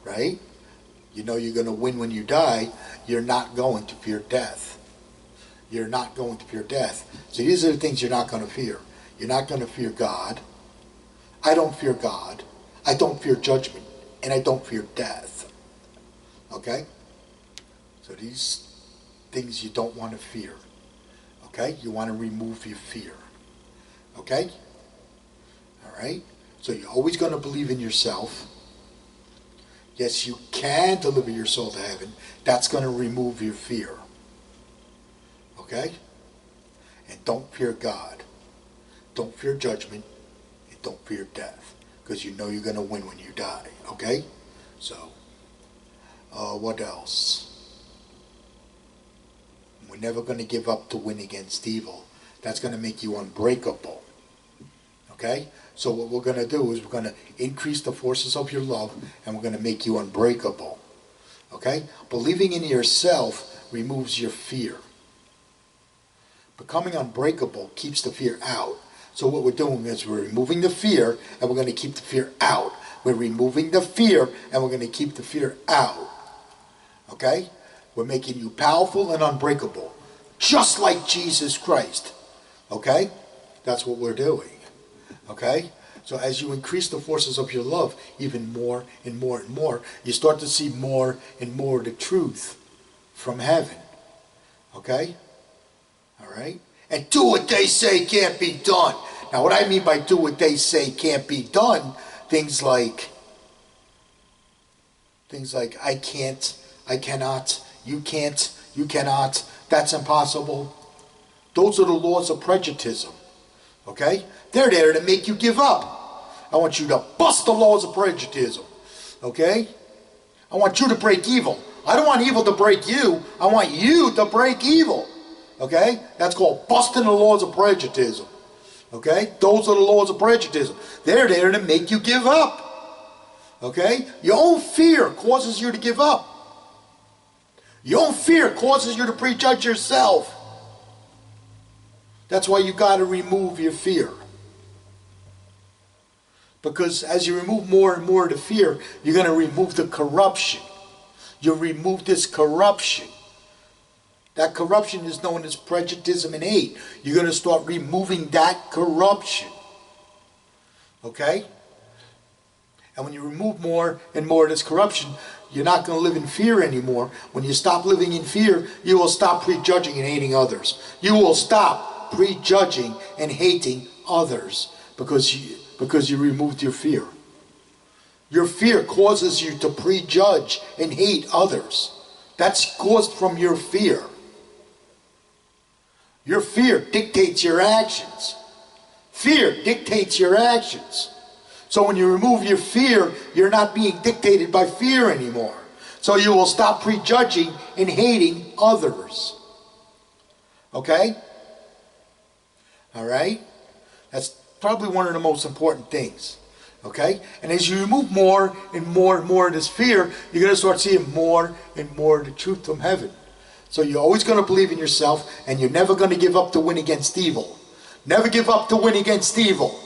Right? You know you're going to win when you die. You're not going to fear death. You're not going to fear death. So these are the things you're not going to fear. You're not going to fear God. I don't fear God. I don't fear judgment. And I don't fear death. Okay? So these things you don't want to fear. Okay? You want to remove your fear. Okay? Alright? So you're always going to believe in yourself. Yes, you can deliver your soul to heaven. That's going to remove your fear. Okay? And don't fear God. Don't fear judgment. And don't fear death. Because you know you're going to win when you die. Okay? So, what else? We're never going to give up to win against evil. That's going to make you unbreakable. Okay? So what we're going to do is we're going to increase the forces of your love, and we're going to make you unbreakable. Okay? Believing in yourself removes your fear. Becoming unbreakable keeps the fear out. So what we're doing is we're removing the fear, and we're going to keep the fear out. We're removing the fear, and we're going to keep the fear out. Okay? We're making you powerful and unbreakable. Just like Jesus Christ. Okay? That's what we're doing. Okay? So as you increase the forces of your love even more and more and more, you start to see more and more of the truth from heaven. Okay? Alright? And do what they say can't be done. Now what I mean by do what they say can't be done, things like I can't, I cannot, you can't, you cannot, that's impossible. Those are the laws of Prejudgitism. Okay? They're there to make you give up. I want you to bust the laws of Prejudgitism. Okay? I want you to break evil. I don't want evil to break you. I want you to break evil. Okay? That's called busting the laws of Prejudgitism. Okay? Those are the laws of prejudictism. They're there to make you give up. Okay? Your own fear causes you to give up. Your own fear causes you to prejudge yourself. That's why you got to remove your fear. Because as you remove more and more of the fear, you're going to remove the corruption. You remove this corruption. That corruption is known as prejudictism and hate. You're going to start removing that corruption. Okay? And when you remove more and more of this corruption, you're not going to live in fear anymore. When you stop living in fear, you will stop prejudging and hating others. You will stop prejudging and hating others because you removed your fear. Your fear causes you to prejudge and hate others. That's caused from your fear. Your fear dictates your actions. Fear dictates your actions. So when you remove your fear, you're not being dictated by fear anymore. So you will stop prejudging and hating others. Okay? All right? That's probably one of the most important things. Okay? And as you remove more and more and more of this fear, you're going to start seeing more and more of the truth from heaven. So you're always going to believe in yourself, and you're never going to give up to win against evil. Never give up to win against evil.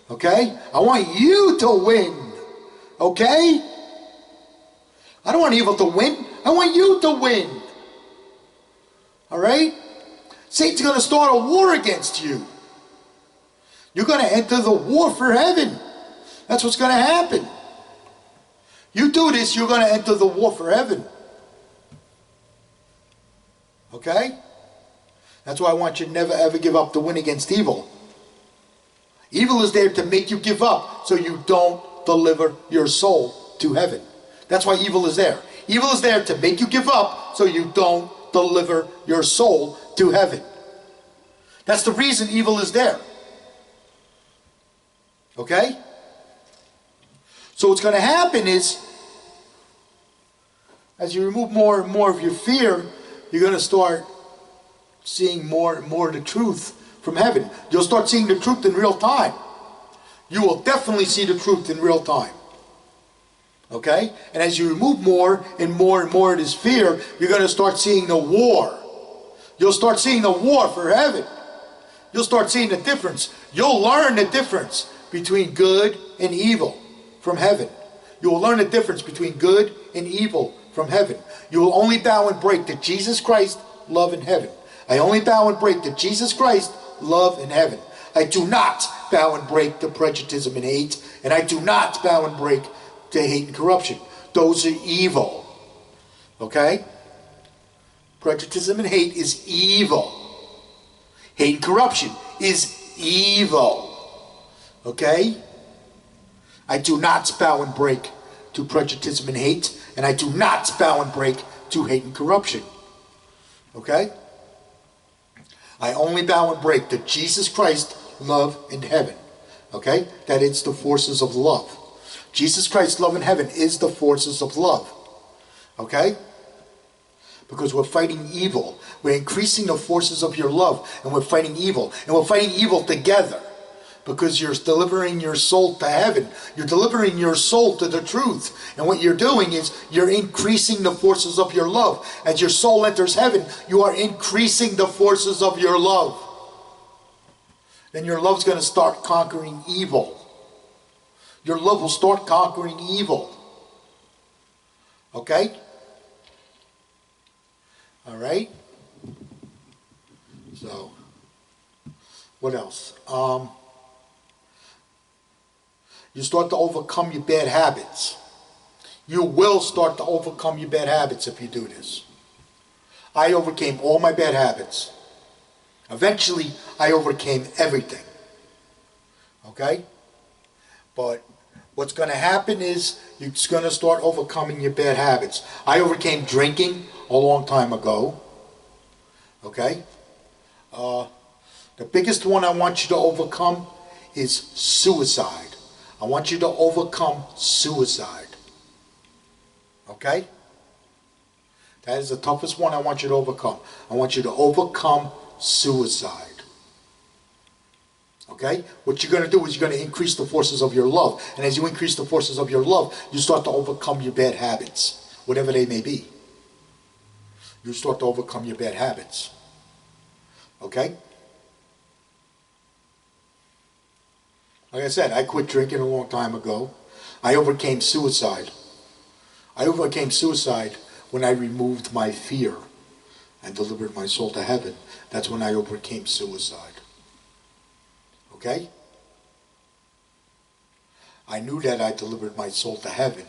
Okay? I want you to win. Okay? I don't want evil to win. I want you to win. Alright? Satan's going to start a war against you. You're going to enter the war for heaven. That's what's going to happen. You do this, you're going to enter the war for heaven. Okay? That's why I want you to never ever give up to win against evil. Evil is there to make you give up so you don't deliver your soul to heaven. That's why evil is there. Evil is there to make you give up so you don't deliver your soul to heaven. That's the reason evil is there. Okay? So what's going to happen is, as you remove more and more of your fear, you're going to start seeing more and more of the truth from heaven. You'll start seeing the truth in real time. You will definitely see the truth in real time. Okay? And as you remove more and more and more of this fear, you're going to start seeing the war. You'll start seeing the war for heaven. You'll start seeing the difference. You'll learn the difference between good and evil from heaven. You will learn the difference between good and evil from heaven. You will only bow and break to Jesus Christ, love, in heaven. I only bow and break to Jesus Christ, love, in heaven. I do not bow and break to prejudictism and hate, and I do not bow and break to hate and corruption. Those are evil. Okay? Prejudictism and hate is evil. Hate and corruption is evil. Okay? I do not bow and break to prejudictism and hate, and I do not bow and break to hate and corruption. Okay? I only bow and break to Jesus Christ, love, and heaven. Okay? That it's the forces of love. Jesus Christ, love, and heaven is the forces of love. Okay? Because we're fighting evil. We're increasing the forces of your love, and we're fighting evil. And we're fighting evil together. Because you're delivering your soul to heaven. You're delivering your soul to the truth. And what you're doing is you're increasing the forces of your love. As your soul enters heaven, you are increasing the forces of your love. Then your love's going to start conquering evil. Your love will start conquering evil. Okay? Alright? So, what else? You start to overcome your bad habits. You will start to overcome your bad habits if you do this. I overcame all my bad habits. Eventually, I overcame everything. Okay? But what's going to happen is you're going to start overcoming your bad habits. I overcame drinking a long time ago. Okay? The biggest one I want you to overcome is suicide. I want you to overcome suicide. Okay? That is the toughest one I want you to overcome. I want you to overcome suicide. Okay? What you're going to do is you're going to increase the forces of your love. And as you increase the forces of your love, you start to overcome your bad habits, whatever they may be. You start to overcome your bad habits. Okay? Like I said, I quit drinking a long time ago. I overcame suicide. I overcame suicide when I removed my fear and delivered my soul to heaven. That's when I overcame suicide. Okay? I knew that I delivered my soul to heaven.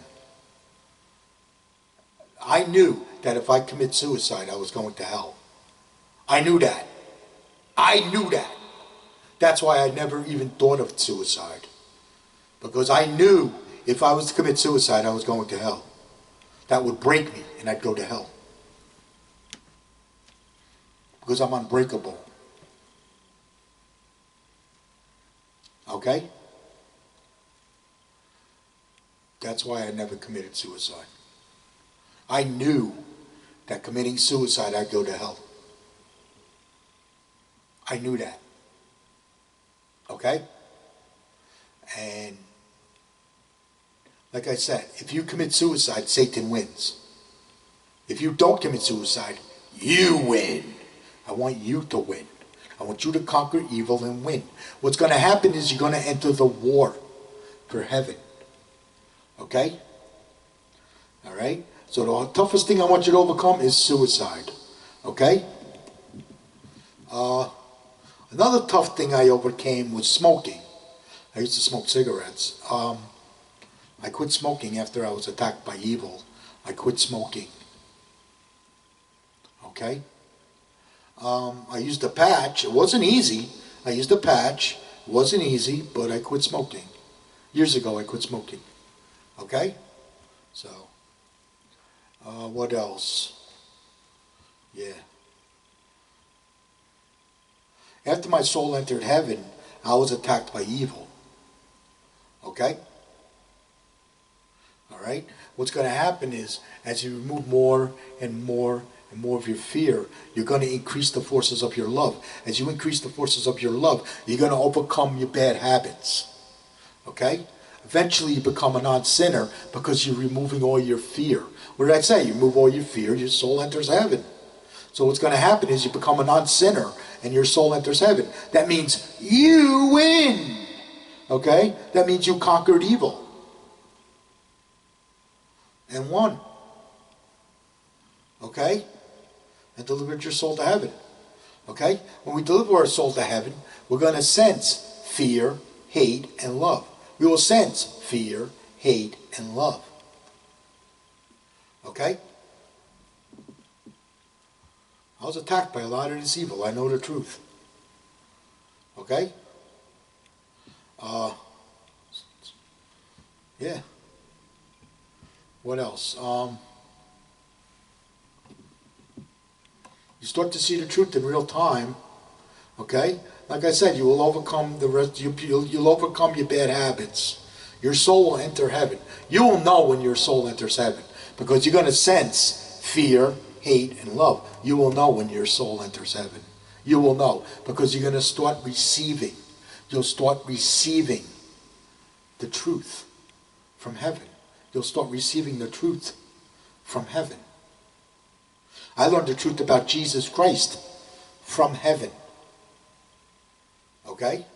I knew that if I commit suicide, I was going to hell. I knew that. I knew that. That's why I never even thought of suicide. Because I knew if I was to commit suicide, I was going to hell. That would break me and I'd go to hell. Because I'm unbreakable. Okay? That's why I never committed suicide. I knew that committing suicide, I'd go to hell. I knew that. Okay? And like I said, if you commit suicide, Satan wins. If you don't commit suicide, you win. I want you to win. I want you to conquer evil and win. What's going to happen is you're going to enter the war for heaven. Okay? All right? So the toughest thing I want you to overcome is suicide. Okay? Another tough thing I overcame was smoking. I used to smoke cigarettes. I quit smoking after I was attacked by evil. I quit smoking. Okay? I used a patch. It wasn't easy. I used a patch. It wasn't easy, but I quit smoking. Years ago, I quit smoking. Okay? So, what else? Yeah. After my soul entered heaven, I was attacked by evil. Okay? Alright? What's going to happen is, as you remove more and more and more of your fear, you're going to increase the forces of your love. As you increase the forces of your love, you're going to overcome your bad habits. Okay? Eventually you become a non-sinner because you're removing all your fear. What did I say? You remove all your fear, your soul enters heaven. So what's going to happen is you become a non-sinner and your soul enters heaven. That means you win. Okay? That means you conquered evil. And won. Okay? And delivered your soul to heaven. Okay? When we deliver our soul to heaven, we're going to sense fear, hate, and love. We will sense fear, hate, and love. Okay? I was attacked by a lot of this evil. I know the truth. Okay? Yeah. What else? You start to see the truth in real time. Okay? Like I said, you will overcome the rest. You'll overcome your bad habits. Your soul will enter heaven. You will know when your soul enters heaven because you're going to sense fear, hate, and love. You will know when your soul enters heaven. You will know because you're going to start receiving. You'll start receiving the truth from heaven. You'll start receiving the truth from heaven. I learned the truth about Jesus Christ from heaven. Okay?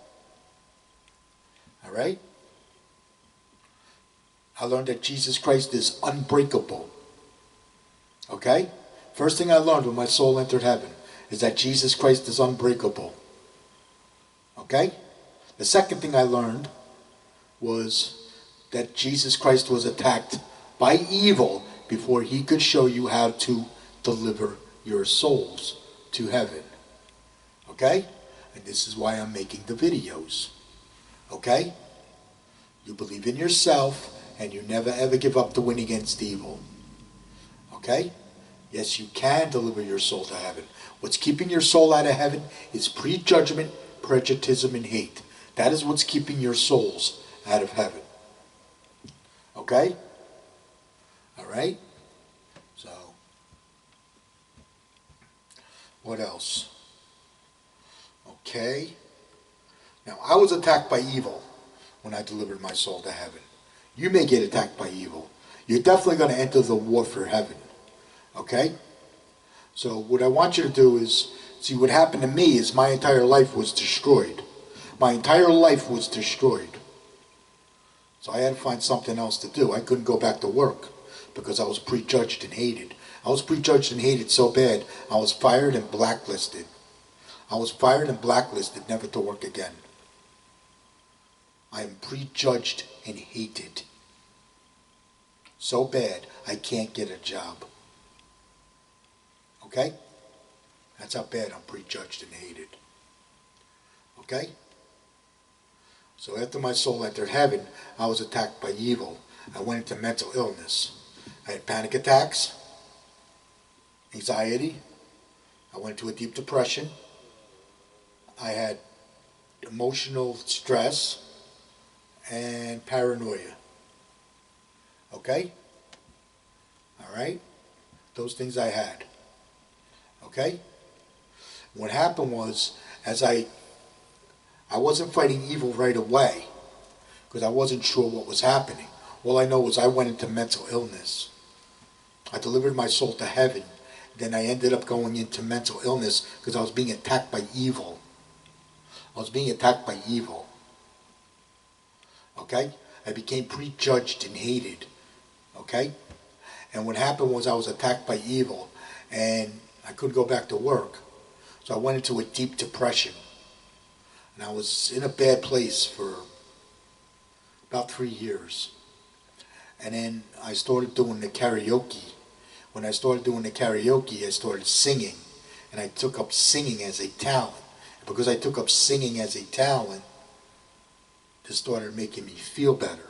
All right? I learned that Jesus Christ is unbreakable. Okay? First thing I learned when my soul entered heaven is that Jesus Christ is unbreakable. Okay? The second thing I learned was that Jesus Christ was attacked by evil before he could show you how to deliver your souls to heaven. Okay? And this is why I'm making the videos. Okay? You believe in yourself and you never ever give up the win against evil. Okay? Yes, you can deliver your soul to heaven. What's keeping your soul out of heaven is prejudgment, prejudicism, and hate. That is what's keeping your souls out of heaven. Okay? Alright? So, what else? Okay. Now, I was attacked by evil when I delivered my soul to heaven. You may get attacked by evil. You're definitely going to enter the war for heaven. Okay? So what I want you to do is, see, what happened to me is my entire life was destroyed. My entire life was destroyed. So I had to find something else to do. I couldn't go back to work because I was prejudged and hated. I was prejudged and hated so bad, I was fired and blacklisted. I was fired and blacklisted, never to work again. I am prejudged and hated. So bad, I can't get a job. Okay? That's how bad I'm prejudged and hated. Okay? So after my soul entered heaven, I was attacked by evil. I went into mental illness. I had panic attacks, anxiety. I went into a deep depression. I had emotional stress and paranoia. Okay? All right? Those things I had. Okay? What happened was, as I wasn't fighting evil right away because I wasn't sure what was happening. All I know was I went into mental illness. I delivered my soul to heaven. Then I ended up going into mental illness because I was being attacked by evil. I was being attacked by evil. Okay? I became prejudged and hated. Okay? And what happened was I was attacked by evil and I couldn't go back to work. So I went into a deep depression. And I was in a bad place for about 3 years. And then I started doing the karaoke. When I started doing the karaoke, I started singing. And I took up singing as a talent. And because I took up singing as a talent, this started making me feel better.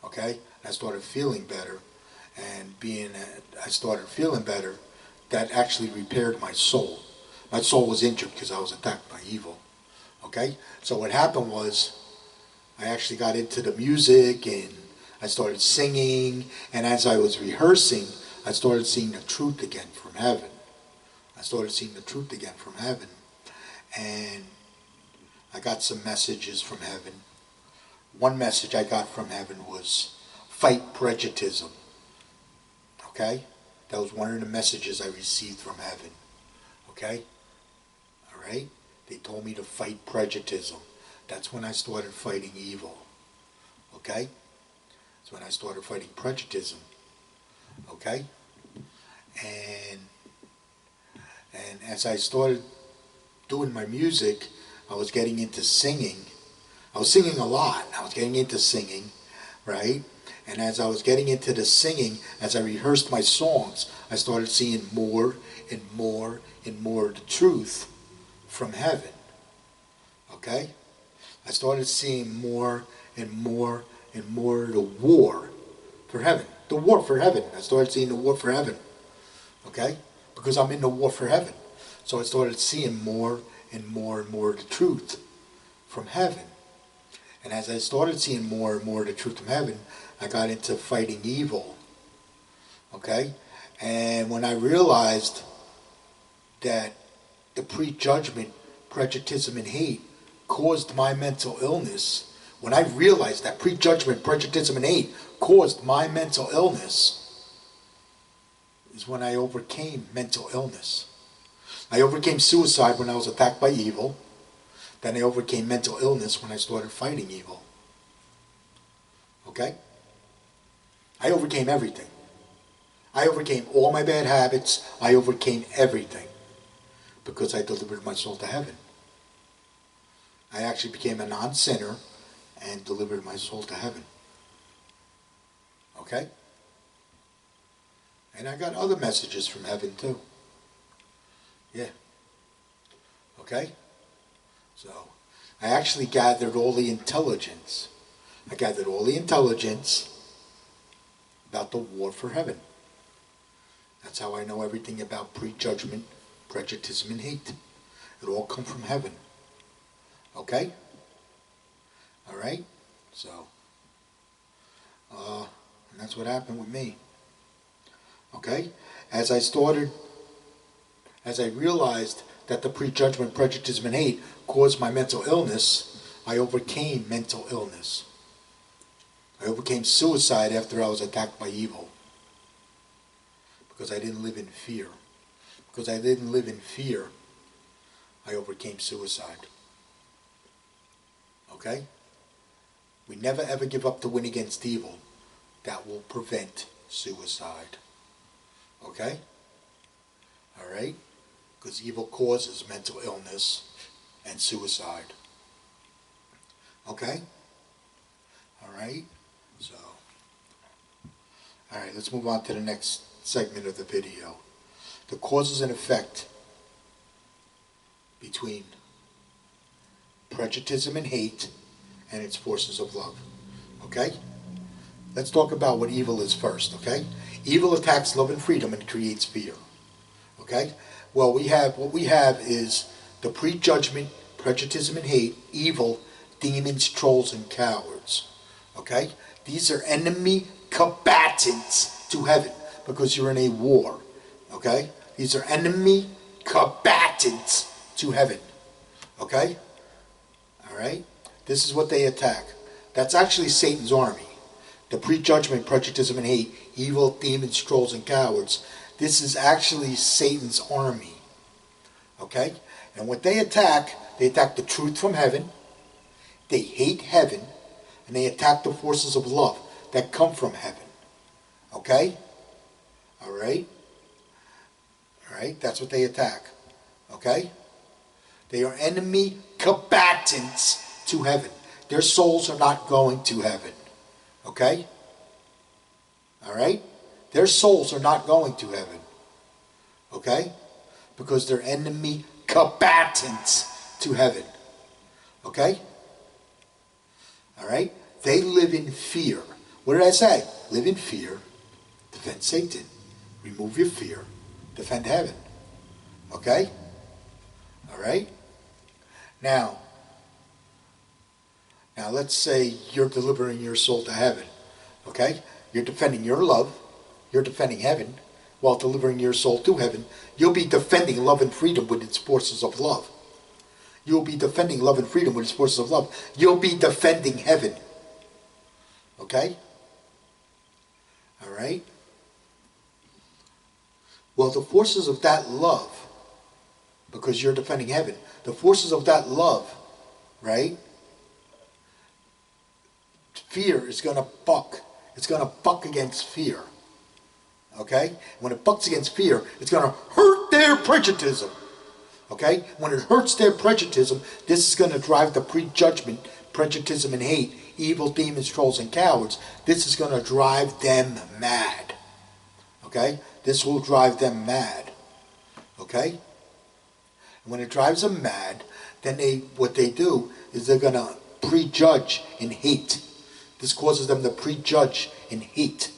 Okay? I started feeling better. And I started feeling better, that actually repaired my soul. My soul was injured because I was attacked by evil. Okay? So what happened was, I actually got into the music and I started singing, and as I was rehearsing, I started seeing the truth again from heaven. I started seeing the truth again from heaven. And I got some messages from heaven. One message I got from heaven was, fight prejuditism. Okay? That was one of the messages I received from heaven. Okay? Alright? They told me to fight prejuditism. That's when I started fighting evil. Okay? That's when I started fighting prejuditism. Okay? And as I started doing my music, I was getting into singing. I was singing a lot. I was getting into singing, right? And as I was getting into the singing, as I rehearsed my songs, I started seeing more and more and more of the truth from heaven. Okay? I started seeing more and more and more of the war for heaven. The war for heaven. I started seeing the war for heaven. Okay? Because I'm in the war for heaven. So I started seeing more and more and more of the truth from heaven. And as I started seeing more and more of the truth from heaven, I got into fighting evil. Okay? And when I realized that the prejudgment, prejuditism, and hate caused my mental illness, when I realized that prejudgment, prejudicism, and hate caused my mental illness, is when I overcame mental illness. I overcame suicide when I was attacked by evil. Then I overcame mental illness when I started fighting evil. Okay? I overcame everything. I overcame all my bad habits. I overcame everything because I delivered my soul to heaven. I actually became a non-sinner and delivered my soul to heaven. Okay? And I got other messages from heaven too. Yeah. Okay? So, I actually gathered all the intelligence. I gathered all the intelligence about the war for heaven. That's how I know everything about prejudgment, prejuditism, and hate. It all comes from heaven. Okay? Alright? So, and that's what happened with me. Okay? As I realized that the prejudgment, prejudice, and hate caused my mental illness, I overcame mental illness. I overcame suicide after I was attacked by evil. Because I didn't live in fear. Because I didn't live in fear, I overcame suicide. Okay? We never ever give up to win against evil. That will prevent suicide. Okay? Alright? Because evil causes mental illness and suicide. Okay? Alright? So, alright, let's move on to the next segment of the video. The causes and effect between prejudice and hate and its forces of love. Okay? Let's talk about what evil is first, okay? Evil attacks love and freedom and creates fear. Okay? Well, what we have is the prejudgment, prejudice and hate, evil, demons, trolls, and cowards. Okay? These are enemy combatants to heaven because you're in a war. Okay? These are enemy combatants to heaven. Okay? Alright? This is what they attack. That's actually Satan's army. The prejudgment, prejudice, and hate, evil, demons, trolls, and cowards. This is actually Satan's army. Okay? And what they attack the truth from heaven. They hate heaven. And they attack the forces of love that come from heaven. Okay? Alright? Alright? That's what they attack. Okay? They are enemy combatants to heaven. Their souls are not going to heaven. Okay? Alright? Their souls are not going to heaven. Okay? Because they're enemy combatants to heaven. Okay? Alright? They live in fear. What did I say? Live in fear. Defend Satan. Remove your fear. Defend heaven. Okay? Alright? Now let's say you're delivering your soul to heaven. Okay? You're defending your love. You're defending heaven while delivering your soul to heaven. You'll be defending love and freedom with its forces of love. You'll be defending love and freedom with its forces of love. You'll be defending heaven. Okay? Alright? Well, the forces of that love, because you're defending heaven, the forces of that love, right? Fear is going to buck. It's going to buck against fear. Okay? When it bucks against fear, it's going to hurt their prejudice. Okay? When it hurts their prejudice, this is going to drive the prejudgment, prejudice, and hate, evil, demons, trolls, and cowards. This is going to drive them mad. Okay? This will drive them mad. Okay? And when it drives them mad, then what they do is they're going to prejudge and hate. This causes them to prejudge and hate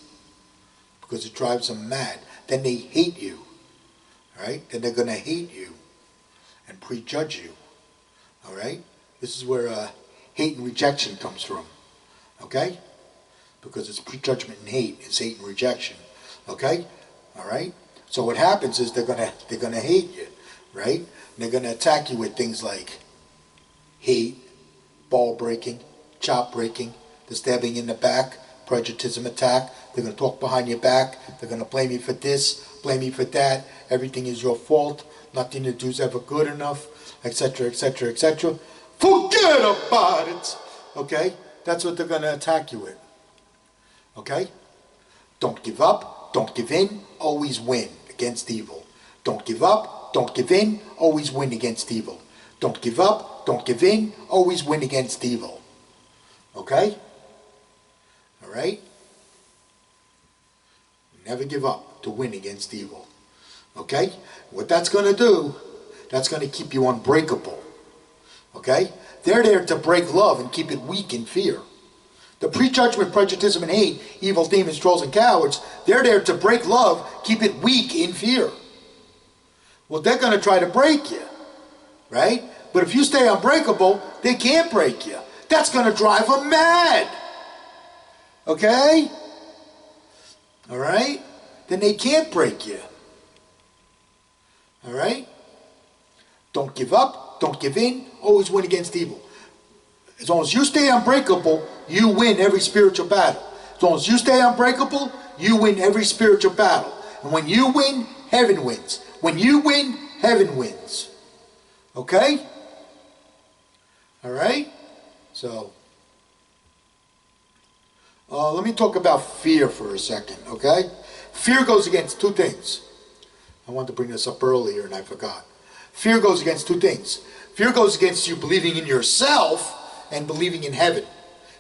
because it drives them mad. Then they hate you. Alright? Then they're going to hate you and prejudge you. Alright? This is where hate and rejection comes from. Okay? Because it's prejudgment and hate. It's hate and rejection. Okay? Alright? So what happens is they're gonna hate you. Right? And they're going to attack you with things like hate, ball breaking, chop breaking, the stabbing in the back, prejudice attack. They're going to talk behind your back. They're going to blame you for this, blame you for that. Everything is your fault. Nothing you do is ever good enough, etc., etc., etc. Forget about it. Okay? That's what they're going to attack you with. Okay? Don't give up. Don't give in. Always win against evil. Don't give up. Don't give in. Always win against evil. Don't give up. Don't give in. Always win against evil. Okay? Alright? Never give up to win against evil. Okay? What that's going to do, that's going to keep you unbreakable. Okay? They're there to break love and keep it weak in fear. The prejudgment, prejudice, and hate, evil, demons, trolls, and cowards, they're there to break love, keep it weak in fear. Well, they're going to try to break you. Right? But if you stay unbreakable, they can't break you. That's going to drive them mad. Okay? Alright? Then they can't break you. Alright? Don't give up, don't give in, always win against evil. As long as you stay unbreakable, you win every spiritual battle. As long as you stay unbreakable, you win every spiritual battle. And when you win, heaven wins. When you win, heaven wins. Okay? Alright? So, let me talk about fear for a second, okay? Fear goes against two things. I wanted to bring this up earlier and I forgot. Fear goes against two things. Fear goes against you believing in yourself and believing in heaven.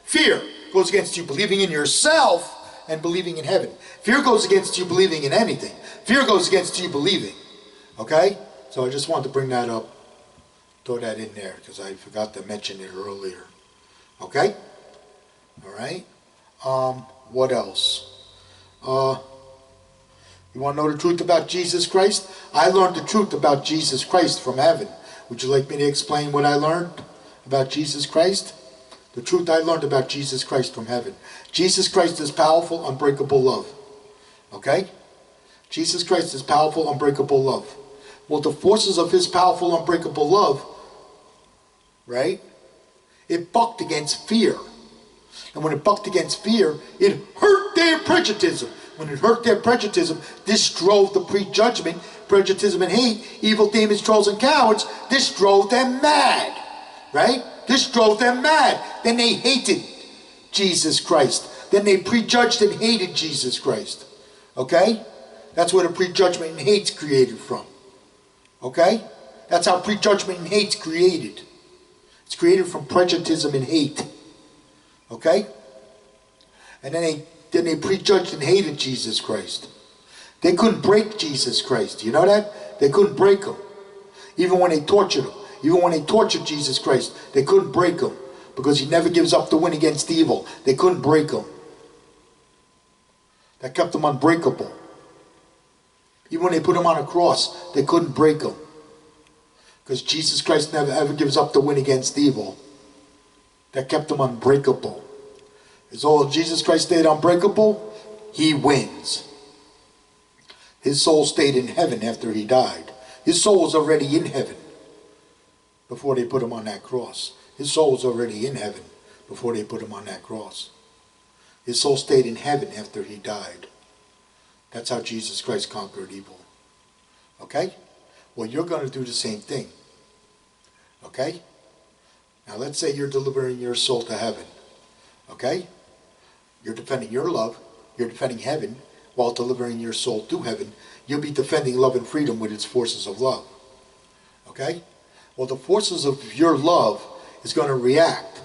Fear goes against you believing in yourself and believing in heaven. Fear goes against you believing in anything. Fear goes against you believing. Okay? So I just wanted to bring that up. Throw that in there because I forgot to mention it earlier. Okay? Alright? What else? You want to know the truth about Jesus Christ? I learned the truth about Jesus Christ from heaven. Would you like me to explain what I learned about Jesus Christ? The truth I learned about Jesus Christ from heaven. Jesus Christ is powerful, unbreakable love. Okay? Jesus Christ is powerful, unbreakable love. Well, the forces of his powerful, unbreakable love, right? It bucked against fear. And when it bucked against fear, it hurt their prejuditism. When it hurt their prejuditism, this drove the prejudgment, prejuditism and hate, evil demons, trolls, and cowards. This drove them mad, right? This drove them mad. Then they hated Jesus Christ. Then they prejudged and hated Jesus Christ. Okay? That's where the prejudgment and hate's created from. Okay? That's how prejudgment and hate's created. It's created from prejuditism and hate. Okay? And then they prejudged and hated Jesus Christ. They couldn't break Jesus Christ. You know that? They couldn't break him. Even when they tortured him. Even when they tortured Jesus Christ, they couldn't break him. Because he never gives up the win against evil. They couldn't break him. That kept him unbreakable. Even when they put him on a cross, they couldn't break him. Because Jesus Christ never ever gives up the win against evil. That kept him unbreakable. As long as Jesus Christ stayed unbreakable, he wins. His soul stayed in heaven after he died. His soul was already in heaven before they put him on that cross. His soul was already in heaven before they put him on that cross. His soul stayed in heaven after he died. That's how Jesus Christ conquered evil. Okay? Well, you're going to do the same thing. Okay? Now let's say you're delivering your soul to heaven. Okay? You're defending your love. You're defending heaven while delivering your soul to heaven. You'll be defending love and freedom with its forces of love. Okay? Well, the forces of your love is going to react.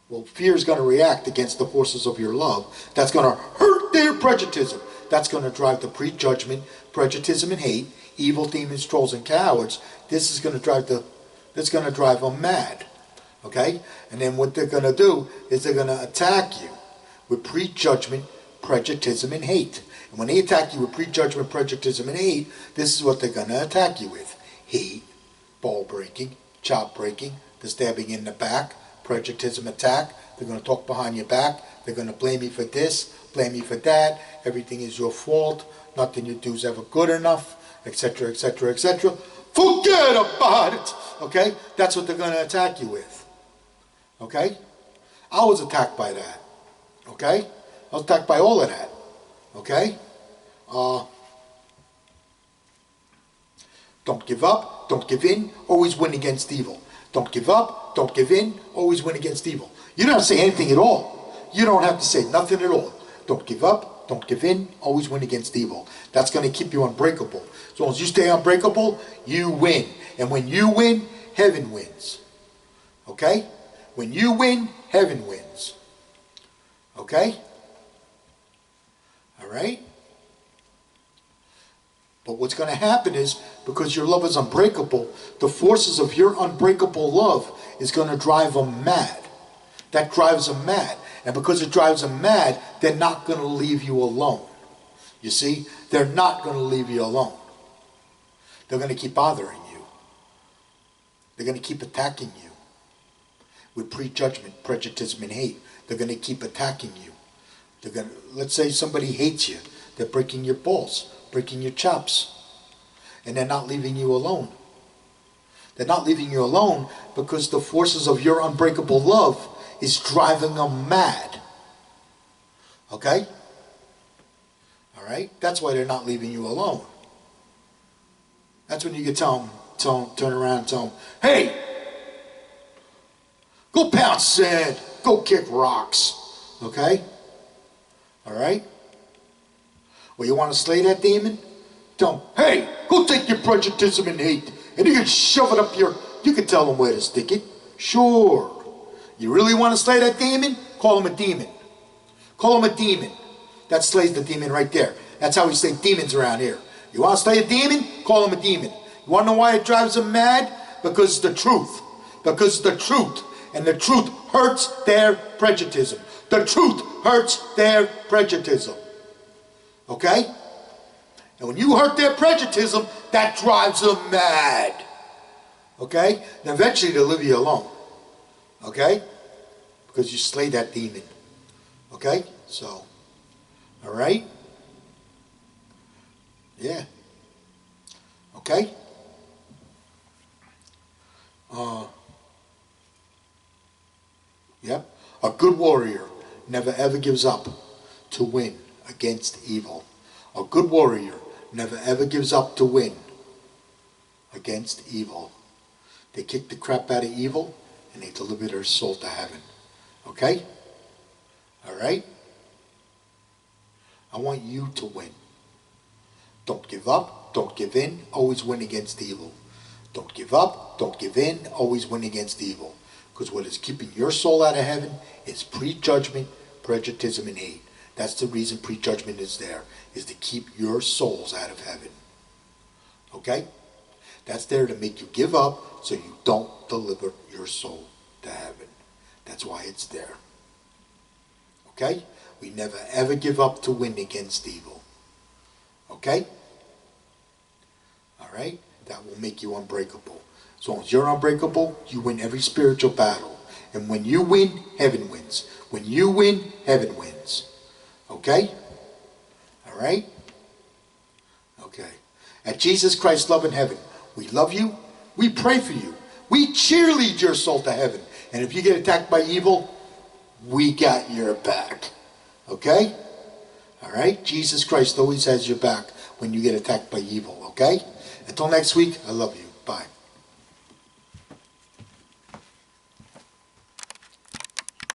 Well, fear is going to react against the forces of your love. That's going to hurt their prejuditism. That's going to drive the prejudgment, prejuditism, and hate, evil demons, trolls, and cowards. This is going to drive them mad. Okay? And then what they're going to do is they're going to attack you with prejudgment, prejuditism, and hate. And when they attack you with prejudgment, prejuditism, and hate, this is what they're going to attack you with. Hate, ball breaking, chop breaking, the stabbing in the back, prejuditism attack. They're going to talk behind your back. They're going to blame you for this, blame you for that. Everything is your fault. Nothing you do is ever good enough, etc., etc., etc. Forget about it. Okay? That's what they're going to attack you with. Okay? I was attacked by that. Okay? I was attacked by all of that. Okay? Don't give up. Don't give in. Always win against evil. Don't give up. Don't give in. Always win against evil. You don't have to say anything at all. You don't have to say nothing at all. Don't give up. Don't give in. Always win against evil. That's going to keep you unbreakable. As long as you stay unbreakable, you win. And when you win, heaven wins. Okay? When you win, heaven wins. Okay? Alright? But what's going to happen is, because your love is unbreakable, the forces of your unbreakable love is going to drive them mad. That drives them mad. And because it drives them mad, they're not going to leave you alone. You see? They're not going to leave you alone. They're going to keep bothering you. They're going to keep attacking you with prejudgment, prejudice, and hate. They're going to keep attacking you. They're going to, let's say somebody hates you. They're breaking your balls, breaking your chops, and they're not leaving you alone. They're not leaving you alone because the forces of your unbreakable love is driving them mad. Okay? All right? That's why they're not leaving you alone. That's when you can tell them, turn around and tell them, hey, go pound sand, go kick rocks. Okay? All right? Well, you want to slay that demon? Tell them, hey, go take your prejuditism and hate, and you can shove it up your, you can tell them where to stick it. Sure. You really want to slay that demon? Call him a demon. Call him a demon. That slays the demon right there. That's how we slay demons around here. You want to slay a demon? Call him a demon. You want to know why it drives them mad? Because it's the truth. Because it's the truth. And the truth hurts their prejuditism. The truth hurts their prejuditism. Okay? And when you hurt their prejuditism, that drives them mad. Okay? And eventually they'll leave you alone. Okay? Because you slay that demon. Okay? So, alright? Yeah. Okay? Yep. A good warrior never ever gives up to win against evil. A good warrior never ever gives up to win against evil. They kick the crap out of evil and they deliver their soul to heaven. Okay? Alright? I want you to win. Don't give up, don't give in, always win against evil. Don't give up, don't give in, always win against evil. Because what is keeping your soul out of heaven is prejudgment, prejuditism, and hate. That's the reason prejudgment is there, is to keep your souls out of heaven. Okay? That's there to make you give up so you don't deliver your soul to heaven. That's why it's there. Okay? We never ever give up to win against evil. Okay? Alright? That will make you unbreakable. As long as you're unbreakable, you win every spiritual battle. And when you win, heaven wins. When you win, heaven wins. Okay? Alright? Okay. At Jesus Christ's love in heaven, we love you, we pray for you, we cheerlead your soul to heaven. And if you get attacked by evil, we got your back. Okay? Alright? Jesus Christ always has your back when you get attacked by evil. Okay? Until next week, I love you. Bye.